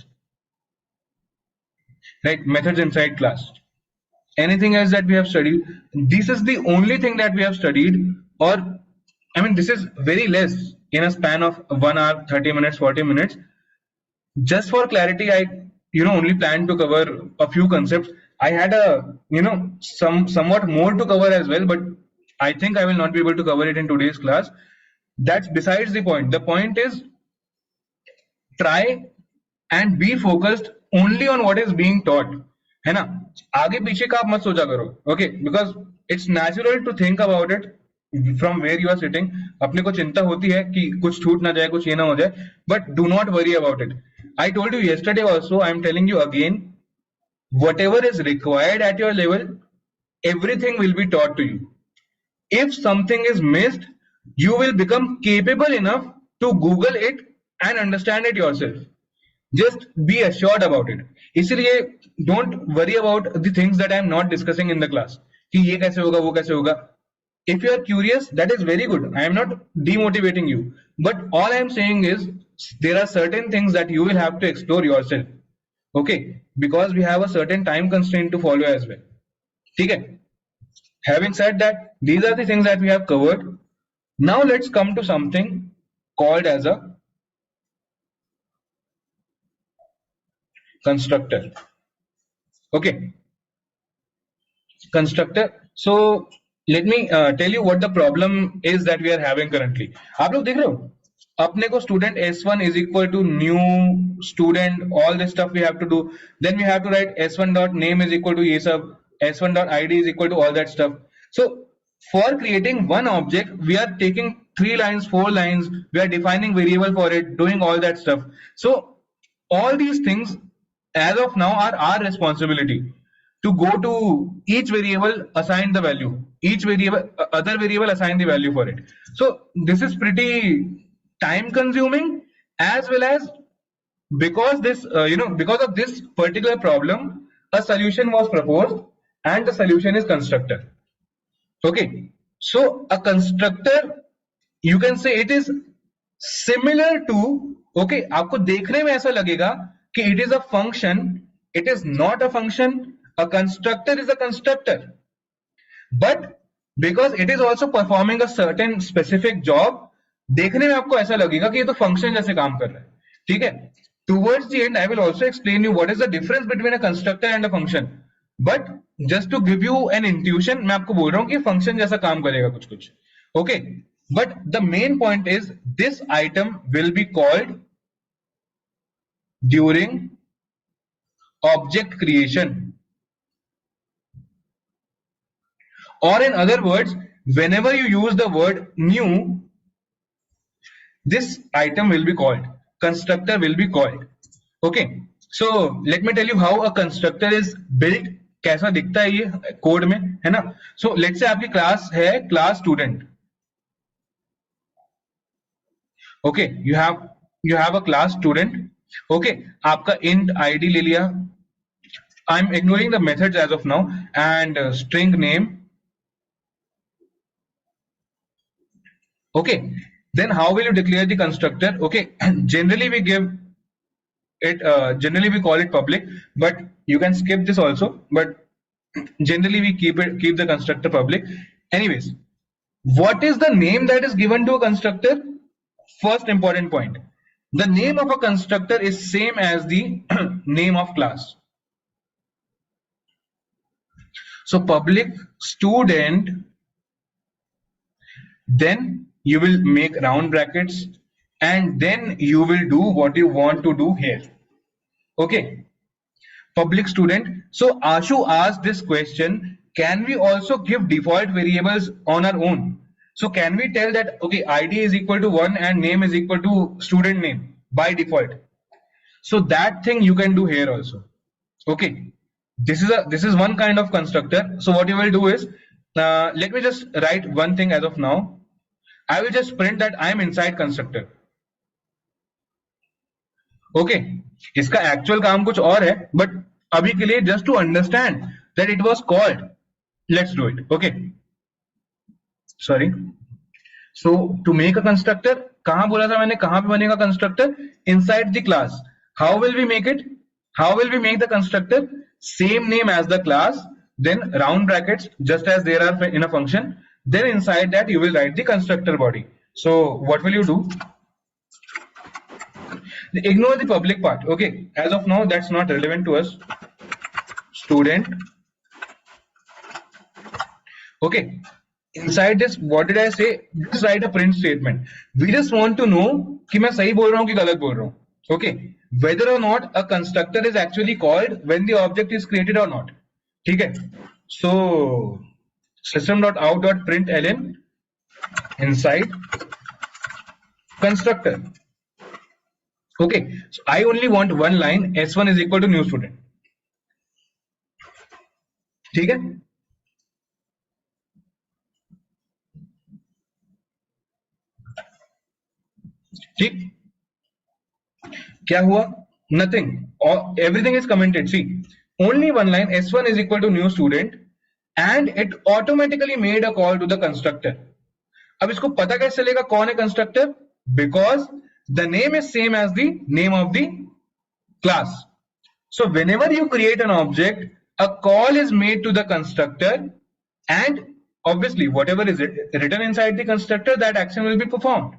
right? Methods inside class. Anything else that we have studied? This is the only thing that we have studied, or I mean, this is very less in a span of 1 hour, 30 minutes, 40 minutes. Just for clarity, I only planned to cover a few concepts. I had a somewhat more to cover as well, but I think I will not be able to cover it in today's class. That's besides the point. The point is, try and be focused only on what is being taught, है ना. आगे पीछे का आप मत सोचा करो. Okay, because it's natural to think about it from where you are sitting. अपने को चिंता होती है कि कुछ छूट ना जाए, कुछ ये ना हो जाए, but do not worry about it. I told you yesterday also, I am telling you again, whatever is required at your level, everything will be taught to you. If something is missed, you will become capable enough to Google it and understand it yourself. Just be assured about it. इसलिए don't worry about the things that I am not discussing in the class, कि ये कैसे होगा, वो कैसे होगा. If you are curious, that is very good. I am not demotivating you, but all I am saying is there are certain things that you will have to explore yourself. Okay, because we have a certain time constraint to follow as well. Okay, having said that, these are the things that we have covered. Now let's come to something called as a constructor. Okay, constructor. So let me tell you what the problem is that we are having currently. आप लोग देख रहे हो, अपने को student s1 is equal to new student, all this stuff we have to do. Then we have to write s1 dot name is equal to ये सब, s1 dot id is equal to all that stuff. So for creating one object, we are taking 3 lines, 4 lines, we are defining variable for it, doing all that stuff. So all these things as of now are our responsibility, to go to each variable, assign the value, each variable, other variable, assign the value for it. So this is pretty time consuming, as well as because this because of this particular problem, a solution was proposed, and the solution is constructor. Okay, so a constructor, you can say it is similar to okay आपको देखने में ऐसा लगेगा कि it is a function, it is not a function, a constructor is a constructor, but because it is also performing a certain specific job, देखने में आपको ऐसा लगेगा कि ये तो फंक्शन जैसे काम कर रहा है, ठीक है। Towards the end I will also explain you what is the difference between a constructor and a function, but just to give you an intuition मैं आपको बोल रहा हूं कि फंक्शन जैसा काम करेगा कुछ कुछ, okay. But the main point is this item will be called during object creation, or in other words, whenever you use the word new, this item will be called, constructor will be called, okay. So let me tell you how a constructor is built, कैसा दिखता है ये code में, है ना। so let's say आपकी class है class student, okay you have a class student, okay, आपका int id ले लिया, I'm ignoring the methods as of now, and string name, okay. Then how will you declare the constructor, okay. generally we give it generally we call it public, but you can skip this also, but generally we keep the constructor public. Anyways, what is the name that is given to a constructor? First important point, the name of a constructor is same as the name of class. So public student, then you will make round brackets, and then you will do what you want to do here, okay. Public student. So Ashu asked this question, can we also give default variables on our own? So can we tell that, okay, id is equal to 1 and name is equal to student name by default? So that thing you can do here also, okay. This is one kind of constructor. So what you will do is, let me just write one thing as of now. I will just print that I am inside constructor, okay. इसका actual काम कुछ और है, but अभी के लिए just to understand that it was called, let's do it, okay. Sorry, so to make a constructor, कहां बोला था मैंने, कहां पे बनेगा constructor? Inside the class. How will we make it? How will we make the constructor? Same name as the class, then round brackets just as there are in a function, then inside that you will write the constructor body. So what will you do? Ignore the public part, okay. As of now that's not relevant to us. Student, okay. Inside this, what did I say? Just write a print statement. We just want to know कि मैं सही बोल रहा हूँ कि गलत बोल रहा हूँ, okay. Whether or not a constructor is actually called when the object is created or not, ठीक है. So system.out.println inside constructor, okay. So I only want one line, s1 is equal to new student, ठीक है. ठीक, क्या हुआ? Nothing, everything is commented. See, only one line, s1 is equal to new student, and it automatically made a call to the constructor. अब इसको पता कैसे चलेगा कौन है constructor? Because the name is same as the name of the class. So whenever you create an object, a call is made to the constructor, and obviously whatever is written inside the constructor, that action will be performed.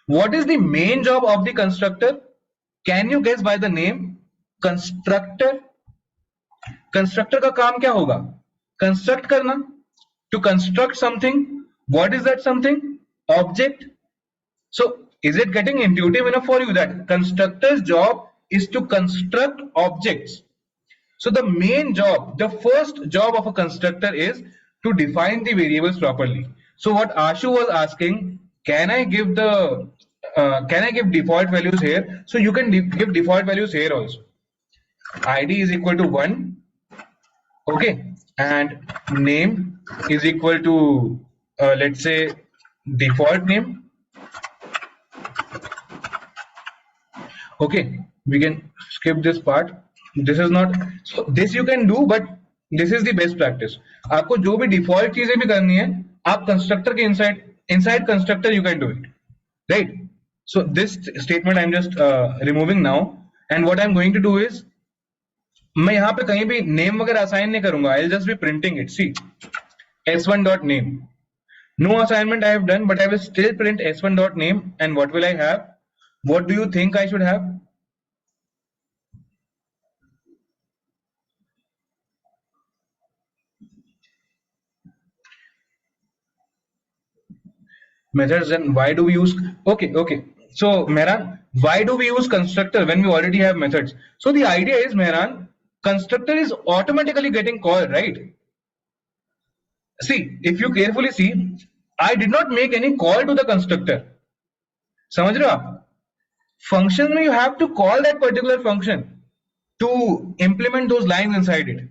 What is the main job of the constructor? Can you guess by the name? Constructor. Constructor का काम क्या होगा? Construct करना. To construct something. What is that something? Object. So is it getting intuitive enough for you that constructor's job is to construct objects? So the main job, the first job of a constructor is to define the variables properly. So what Ashu was asking, can I give default values here? So you can give default values here also. id is equal to 1, okay, and name is equal to let's say default name, okay. We can skip this part. This is not, so this you can do, but this is the best practice. आपको जो भी default चीजें भी करनी है, आप constructor के inside constructor you can do it, right. So this statement I'm just removing now, and what I'm going to do is मैं यहाँ पे कहीं भी name वगैरह assign नहीं करूंगा. I'll just be printing it. See, s1 dot name. No assignment I have done, but I will still print s1 dot name. And what will I have? What do you think I should have? Methods. And why do we use? Okay. So Mehran, why do we use constructor when we already have methods? So the idea is, Mehran, constructor is automatically getting called, right? See, if you carefully see, I did not make any call to the constructor. समझ रहे हो आप? Function में you have to call that particular function to implement those lines inside it.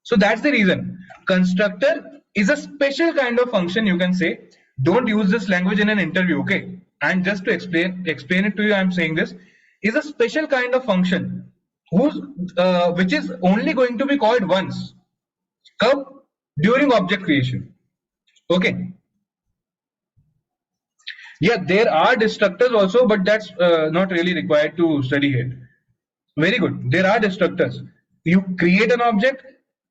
So that's the reason. Constructor is a special kind of function, you can say. Don't use this language in an interview, okay? And just to explain it to you, I'm saying this is a special kind of function which is only going to be called once. Kab? During object creation. Okay. Yeah, there are destructors also, but that's not really required to study here. Very good. There are destructors. You create an object.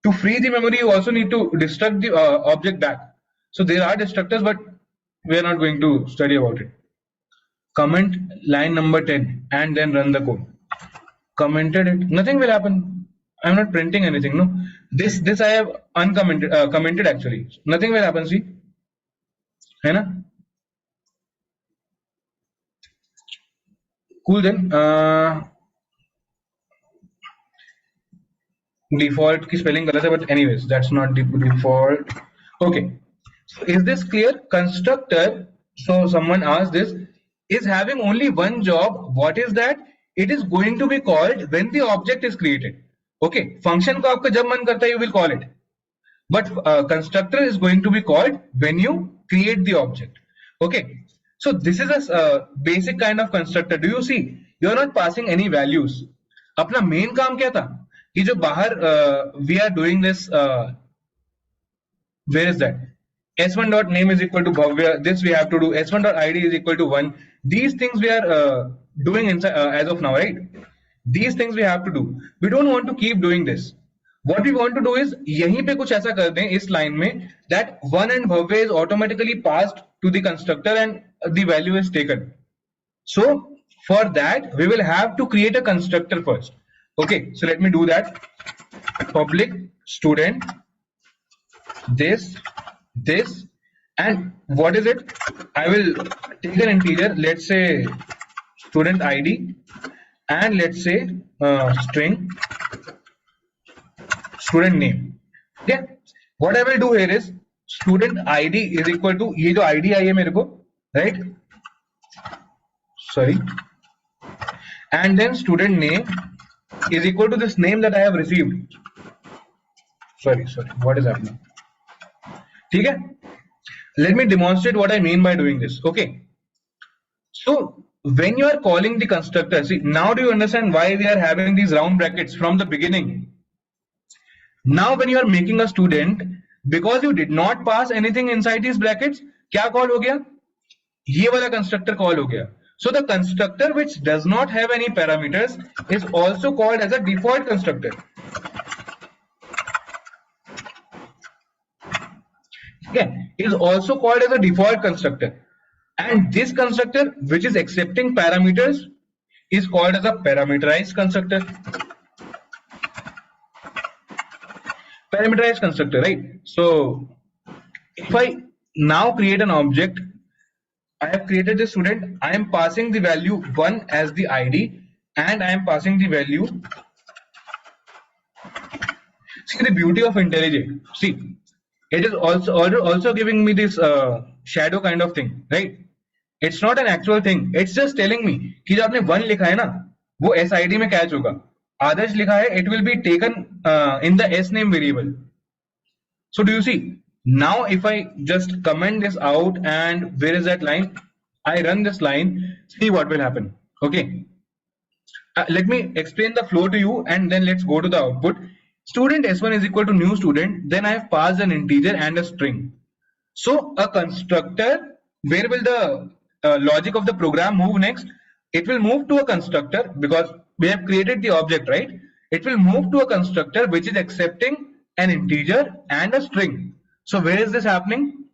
To free the memory, you also need to destruct the object back. So there are destructors, but we are not going to study about it. Comment line number 10 and then run the code. Commented it. Nothing will happen. I'm not printing anything. No. This I have uncommented commented actually. Nothing will happen. See. है ना? Cool then. Default की spelling गलत है, but anyways, that's not the default. Okay. So is this clear? Constructor. So someone asked this is having only one job. What is that? It is going to be called when the object is created. Okay. Function को आपका जब मन करता है, you will call it. But constructor is going to be called when you create the object. Okay. So this is a basic kind of constructor. Do you see? You are not passing any values. अपना main काम क्या था? ये जो बाहर we are doing this. Where is that? S1 dot name is equal to Bhavya. This we have to do. S1 dot ID is equal to 1. These things we are doing inside, as of now, right? These things we have to do. We don't want to keep doing this. What we want to do is यहीं पे कुछ ऐसा कर दें इस line में that 1 and Bhavya is automatically passed to the constructor and the value is taken. So for that we will have to create a constructor first. Okay, so let me do that. Public student this, and what is it? I will take an integer, let's say student ID, and let's say string student name. Yeah, what I will do here is student ID is equal to ये जो ID आई है मेरे को, right? Sorry, and then student name is equal to this name that I have received. Sorry, what is happening? ठीक है? Let me demonstrate what I mean by doing this. Okay. So when you are calling the constructor, see, now do you understand why we are having these round brackets from the beginning? Now when you are making a student, because you did not pass anything inside these brackets, क्या call हो गया? ये वाला constructor call हो गया. So the constructor which does not have any parameters is also called as a default constructor. Okay, is also called as a default constructor, and this constructor which is accepting parameters is called as a parameterized constructor. Parameterized constructor, right? So if I now create an object, I have created the student, I am passing the value 1 as the ID, and I am passing the value. See the beauty of IntelliJ. See, it is also giving me this shadow kind of thing, right? It's not an actual thing. It's just telling me कि जो आपने 1 लिखा है ना, वो SID में catch होगा. आदर्श लिखा है, it will be taken in the S name variable. So do you see? Now if I just comment this out, and where is that line? I run this line, see what will happen. Okay. Let me explain the flow to you, and then let's go to the output. Student S1 is equal to new student, then I have passed an integer and a string. So a constructor, where will the logic of the program move next? It will move to a constructor because we have created the object, right? It will move to a constructor which is accepting an integer and a string. So where is this happening?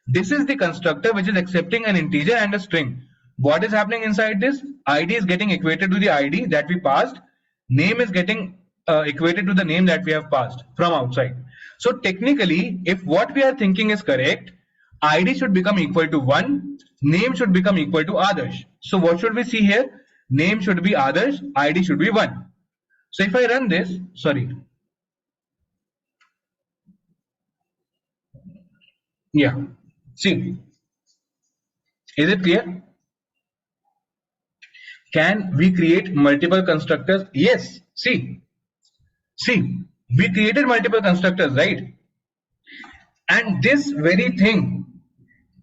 This is the constructor which is accepting an integer and a string. What is happening inside this? ID is getting equated to the ID that we passed. Name is getting equated to the name that we have passed from outside. So technically, if what we are thinking is correct, ID should become equal to 1, name should become equal to Adarsh. So what should we see here? Name should be Adarsh, ID should be 1. So if I run this, sorry. Yeah. See, is it clear? Can we create multiple constructors? Yes. See, we created multiple constructors, right? And this very thing,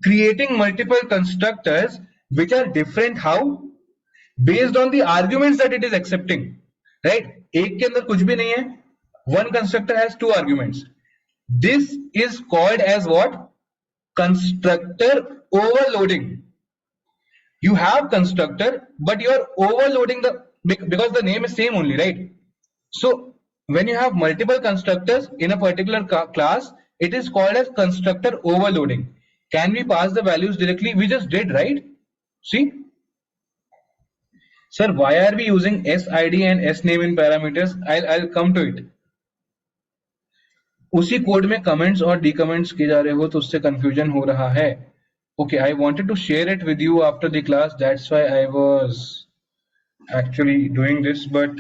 creating multiple constructors which are different, how? Based on the arguments that it is accepting, right? एक के अंदर कुछ भी नहीं है. One constructor has 2 arguments. This is called as what? Constructor overloading. You have constructor, but you are overloading the, because the name is same only, right? So when you have multiple constructors in a particular class, it is called as constructor overloading. Can we pass the values directly? We just did, right? See, sir, why are we using SID and SName in parameters? I'll come to it. उसी code में comments और डीकमेंट्स किए जा रहे हो तो उससे confusion हो रहा है. Okay, I wanted to share it with you after the class. That's why I was actually doing this. But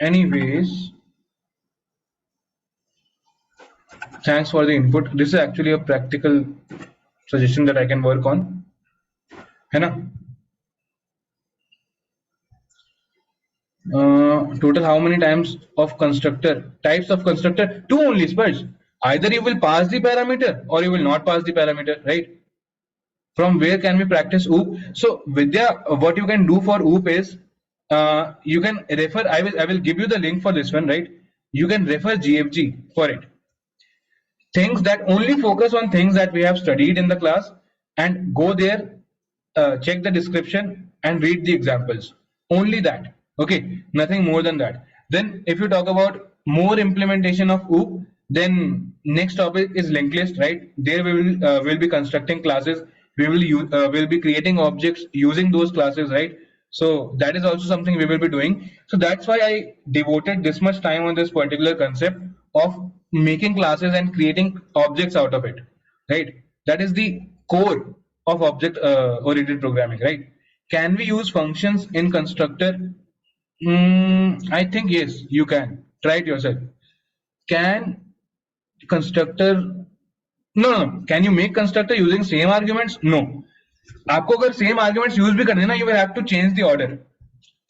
anyways, thanks for the input. This is actually a practical suggestion that I can work on. है ना? Total how many types of constructor? 2 only, Spurs. Either you will pass the parameter or you will not pass the parameter, right? From where can we practice OOP? So Vidya, what you can do for OOP is you can refer, I will give you the link for this one, right? You can refer GFG for it. Things that only focus on things that we have studied in the class, and go there, check the description and read the examples. Only that. Okay, nothing more than that. Then if you talk about more implementation of OOP, then next topic is linked list, right? There we will be constructing classes. We will be creating objects using those classes, right? So that is also something we will be doing. So that's why I devoted this much time on this particular concept of making classes and creating objects out of it, right? That is the core of object oriented programming, right? Can we use functions in constructor? I think yes, you can. Try it yourself. Can constructor, no. Can you make constructor using same arguments? No. आपको अगर same arguments use भी करने ना, you will have to change the order,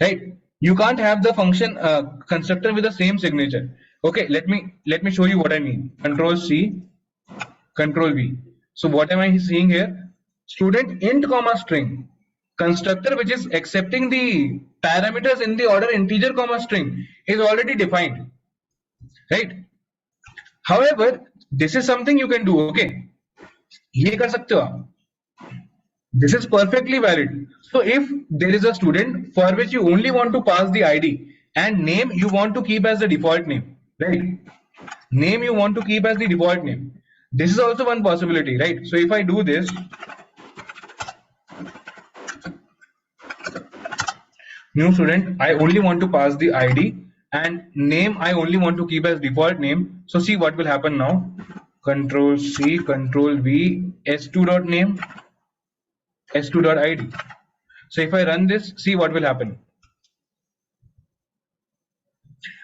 right? You can't have the function constructor with the same signature. Okay, let me show you what I mean. Control C, Control V. So what am I seeing here? Student int comma string. Constructor which is accepting the parameters in the order integer comma string is already defined, right? However, this is something you can do. Okay, ये कर सकते हो आप. This is perfectly valid. So if there is a student for which you only want to pass the ID and name you want to keep as the default name, right? Name you want to keep as the default name. This is also one possibility, right? So if I do this, new student, I only want to pass the ID and name I only want to keep as default name. So see what will happen now. Control C, Control V, S2.name, S2.id. So if I run this, see what will happen.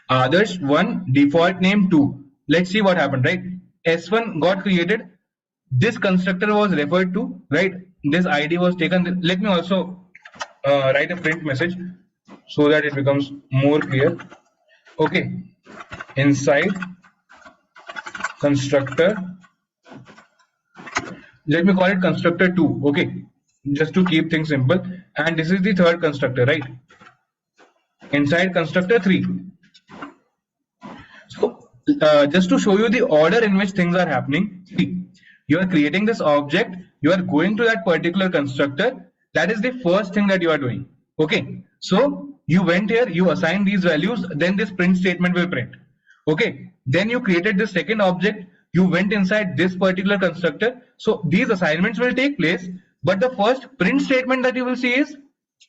Others 1, default name 2. Let's see what happened, right? S1 got created. This constructor was referred to, right? This ID was taken. Let me also write a print message so that it becomes more clear. Okay, inside constructor, let me call it constructor 2. Okay, just to keep things simple. And this is the third constructor, right? Inside constructor 3. So just to show you the order in which things are happening, see, you are creating this object, you are going to that particular constructor, That is the first thing that you are doing. Okay, so you went here, you assign these values, then this print statement will print. Okay, then you created the second object, you went inside this particular constructor, so these assignments will take place, but the first print statement that you will see is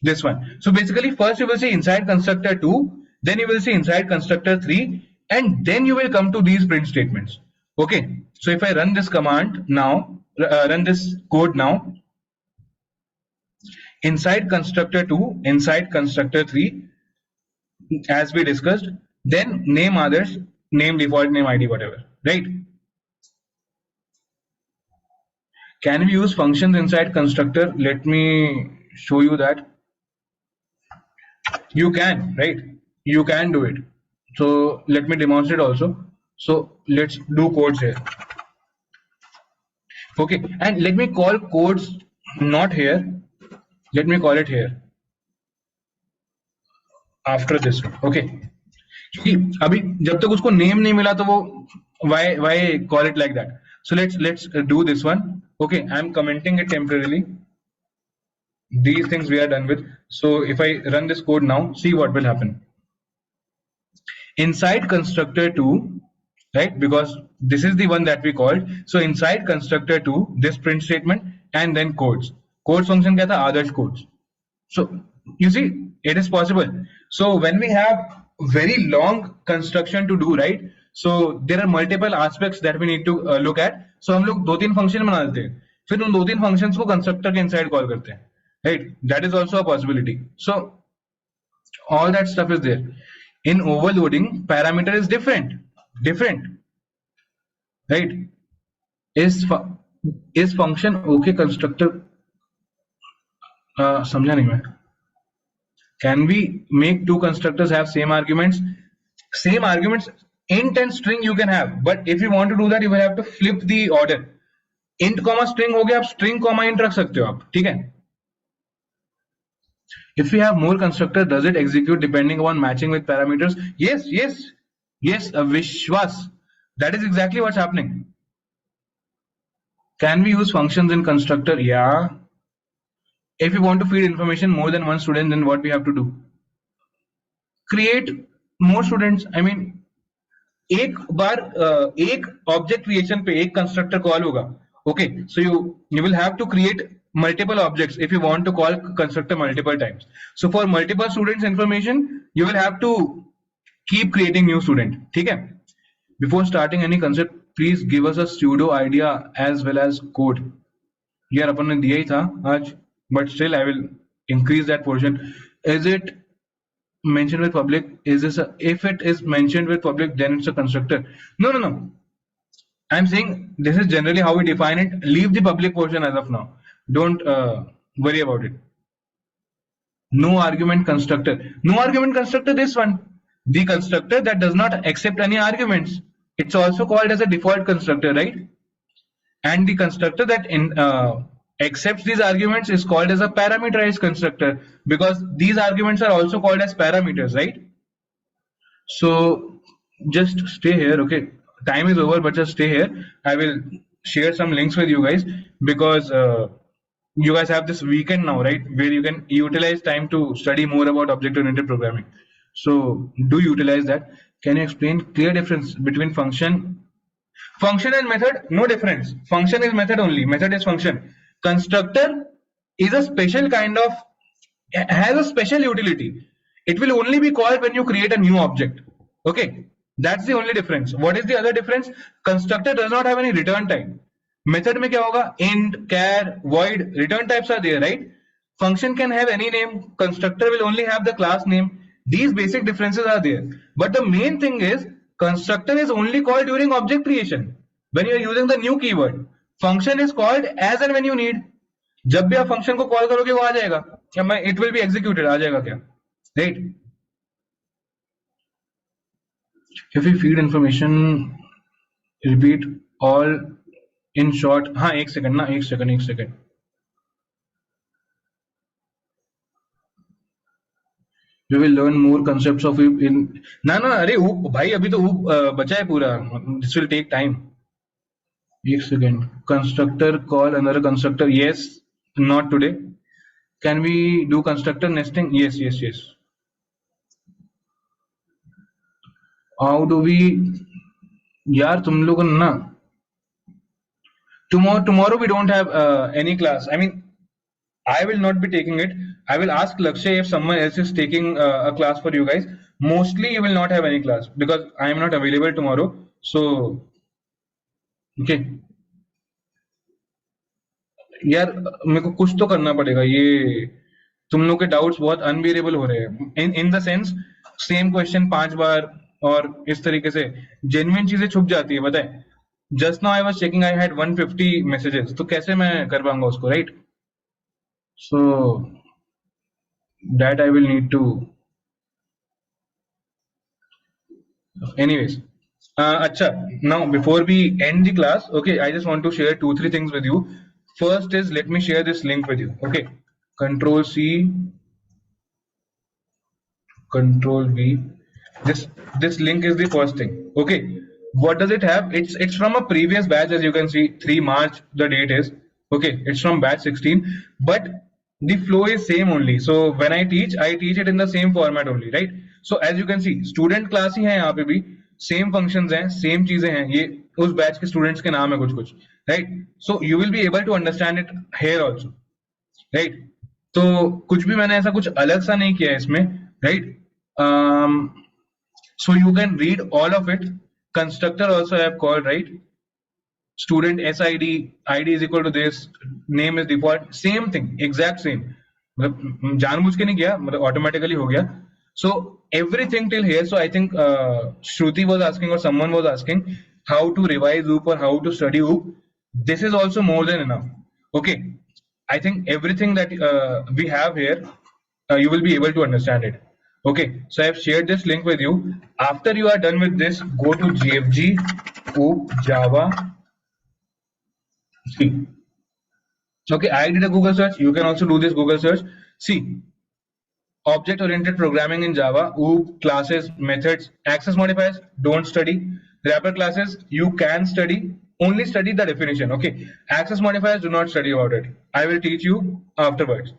this one. So basically first you will see inside constructor 2, then you will see inside constructor 3, and then you will come to these print statements. Okay, so if I run this command now, run this code now, inside constructor 2, inside constructor 3, as we discussed, then name others, name default name id whatever, right? Can we use functions inside constructor? Let me show you that. You can, right? You can do it. So let me demonstrate also. So let's do codes here. Okay, and let me call codes not here, let me call it here after this one. Okay, क्योंकि अभी जब तक उसको name नहीं मिला तो वो why call it like that. So let's do this one. Okay, I'm commenting it temporarily. These things we are done with. So if I run this code now, see what will happen. Inside constructor 2, right, because this is the one that we called, so inside constructor 2, this print statement, and then codes function kya tha, others codes. So you see, it is possible. So when we have very long construction to do, right, so there are multiple aspects that we need to look at. So हम लोग 2-3 function बना देते हैं, फिर उन 2-3 functions को constructor के inside call करते हैं, right? That is also a possibility. So all that stuff is there. In overloading, parameter is different, right? Is function okay constructor? समझा नहीं मैं. Can we make two constructors have same arguments? Same arguments, int and string you can have, but if you want to do that, you will have to flip the order. Int comma string हो गया, आप string comma int रख सकते हो आप, ठीक है? If we have more constructor, does it execute depending upon matching with parameters? Yes, Vishwas. That is exactly what's happening. Can we use functions in constructor? Yeah. If we want to feed information more than one student, then what we have to do? Create more students. I mean, एक बार एक object creation पे एक constructor call होगा. Okay, so you will have to create multiple objects if you want to call constructor multiple times. So for multiple students information, you will have to keep creating new student. ठीक है? Before starting any concept, please give us a pseudo idea as well as code. यार अपन ने दिया ही था आज, but still I will increase that portion. Is it mentioned with public? Is this if it is mentioned with public, then it's a constructor? No. I'm saying this is generally how we define it. Leave the public portion as of now. Don't worry about it. No argument constructor. No argument constructor, this one. The constructor that does not accept any arguments. It's also called as a default constructor, right? And the constructor that accepts these arguments is called as a parameterized constructor, because these arguments are also called as parameters, right? So just stay here, okay? Time is over, but just stay here. I will share some links with you guys, because you guys have this weekend now, right, where you can utilize time to study more about object-oriented programming. So do utilize that. Can you explain clear difference between function and method? No difference. Function is method only, method is function. Constructor is a special kind of, has a special utility. It will only be called when you create a new object. Okay, that's the only difference. What is the other difference? Constructor does not have any return type. Method में क्या होगा? Int, char, void, return types are there, right? Function can have any name. Constructor will only have the class name. These basic differences are there. But the main thing is, constructor is only called during object creation, when you are using the new keyword. Function is called as and when you need. जब भी आप function को call करोगे वो आ जाएगा. क्या मैं it will be executed आ जाएगा क्या? Right? If we feed information, repeat all in short. हाँ एक second. We will learn more concepts of it in. ना अरे भाई अभी तो बचा है पूरा. This will take time. एक second. Constructor call another constructor. Yes, not today. Can we do constructor nesting? Yes, yes, yes. How do we? यार तुम लोग ना, tomorrow we don't have any class. I mean, I will not be taking it. I will ask Lakshay if someone else is taking a class for you guys. Mostly you will not have any class because I am not available tomorrow. So okay. यार मेरे को कुछ तो करना पड़ेगा, ये तुम लोग के डाउट्स बहुत अनबियरेबल हो रहे हैं in the sense, same question 5 बार और इस तरीके से जेन्युइन चीजें छुप जाती है, पता है। Just now I was checking, I had 150 messages, तो कैसे मैं कर पाऊंगा उसको, right? So that I will need to, anyways. Acha, now before we end the class, okay, I just want to share 2-3 things with you. First is, let me share this link with you. Okay, Control C, Control V. This link is the first thing. Okay, what does it have? It's from a previous batch, as you can see, 3 March the date is. Okay, it's from batch 16, but the flow is same only. So when I teach it in the same format only, right? So as you can see, student class ही है यहाँ पे भी, same functions हैं, same चीजें हैं, ये उस batch के students के नाम है कुछ कुछ, right? So you will be able to understand it here also, right? तो कुछ भी मैंने ऐसा कुछ अलग सा नहीं किया है इसमें, right? So you can read all of it. Constructor also I have called, right? Student SID, ID is equal to this, name is default, same thing, exact same. मतलब जानबूझ के नहीं किया, मतलब automatically हो गया. So everything till here. So I think Shruti was asking or someone was asking how to revise OOP or how to study OOP. This is also more than enough. Okay, I think everything that we have here, you will be able to understand it. Okay, so I have shared this link with you. After you are done with this, go to GFG OOP Java. See, okay, I did a Google search. You can also do this Google search. See, object-oriented programming in Java, OOP, classes, methods, access modifiers, don't study. Wrapper classes, you can study. Only study the definition. Okay, access modifiers, do not study about it. I will teach you afterwards.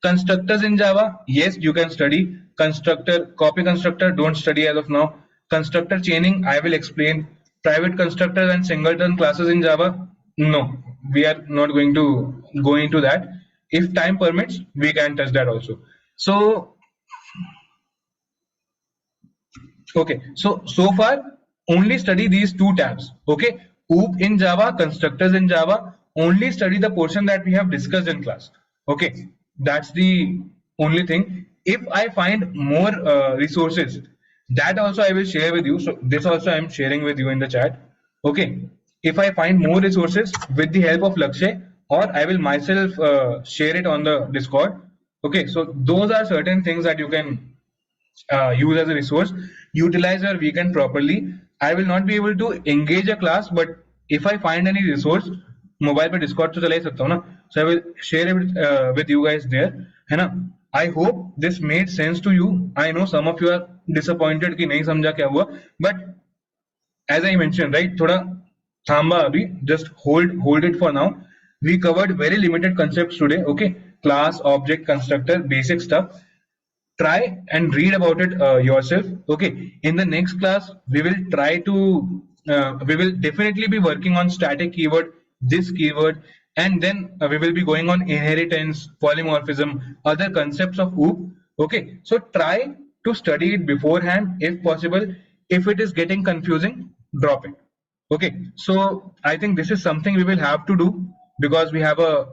Constructors in Java, yes, you can study. Constructor, copy constructor, don't study as of now. Constructor chaining, I will explain. Private constructors and singleton classes in Java, no, we are not going to go into that. If time permits, we can touch that also. So okay, so far only study these 2 tabs. Okay, OOP in Java, constructors in Java, only study the portion that we have discussed in class. Okay, that's the only thing. If I find more resources, that also I will share with you. So this also I am sharing with you in the chat. Okay, if I find more resources with the help of Lakshay, or I will myself share it on the Discord. Okay, so those are certain things that you can use as a resource. Utilize your weekend properly. I will not be able to engage a class, but if I find any resource, mobile पे Discord तो चला ही सकता हूँ ना, so I will share it with you guys there, है ना? I hope this made sense to you. I know some of you are disappointed कि नहीं समझा क्या हुआ, but as I mentioned, right, थोड़ा थांबा अभी, just hold it for now. We covered very limited concepts today. Okay, class, object, constructor, basic stuff. Try and read about it yourself. Okay, in the next class we will try to we will definitely be working on static keyword, this keyword, and then we will be going on inheritance, polymorphism, other concepts of OOP. Okay, so try to study it beforehand if possible. If it is getting confusing, drop it. Okay, so I think this is something we will have to do because we have a,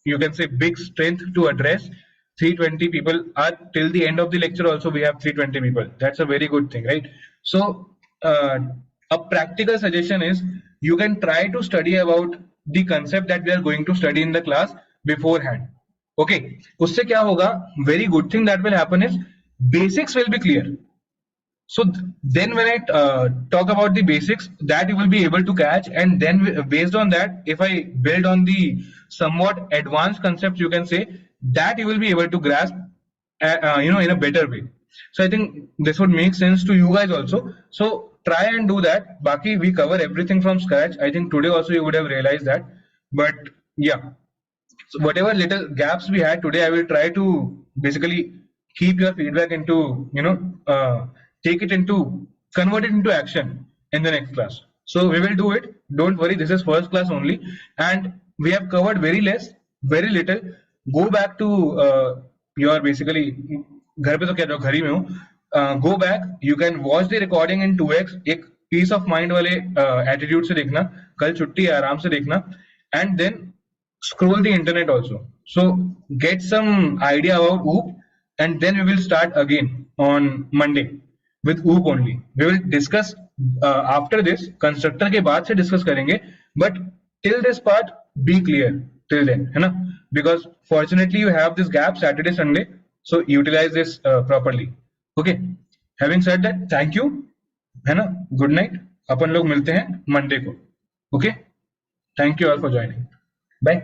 you can say, big strength to address. 320 people are till the end of the lecture. Also we have 320 people. That's a very good thing, right? So a practical suggestion is you can try to study about the concept that we are going to study in the class beforehand. Okay, usse kya hoga, very good thing that will happen is basics will be clear. So then when I talk about the basics, that you will be able to catch, and then based on that, if I build on the somewhat advanced concepts, you can say, that you will be able to grasp in a better way. So I think this would make sense to you guys also. So try and do that. Baki, we cover everything from scratch. I think today also you would have realized that. But yeah, So whatever little gaps we had today, I will try to basically keep your feedback into, take it into, convert it into action in the next class. So we will do it. Don't worry, this is first class only, and we have covered very less, very little. Go back to your basically घर पे तो क्या घर ही में हूँ. Go back, you can watch the recording in 2x. एक piece of mind वाले attitude से देखना. कल छुट्टी है, आराम से देखना. And then scroll the internet also. So get some idea about OOP, and then we will start again on Monday with OOP only. We will discuss after this constructor के बाद से discuss करेंगे, but till this part be clear till then, है ना? Because fortunately you have this gap Saturday Sunday, so utilize this properly. Okay. Having said that, thank you, है ना? Good night. अपन लोग मिलते हैं Monday को. Okay. Thank you all for joining. Bye.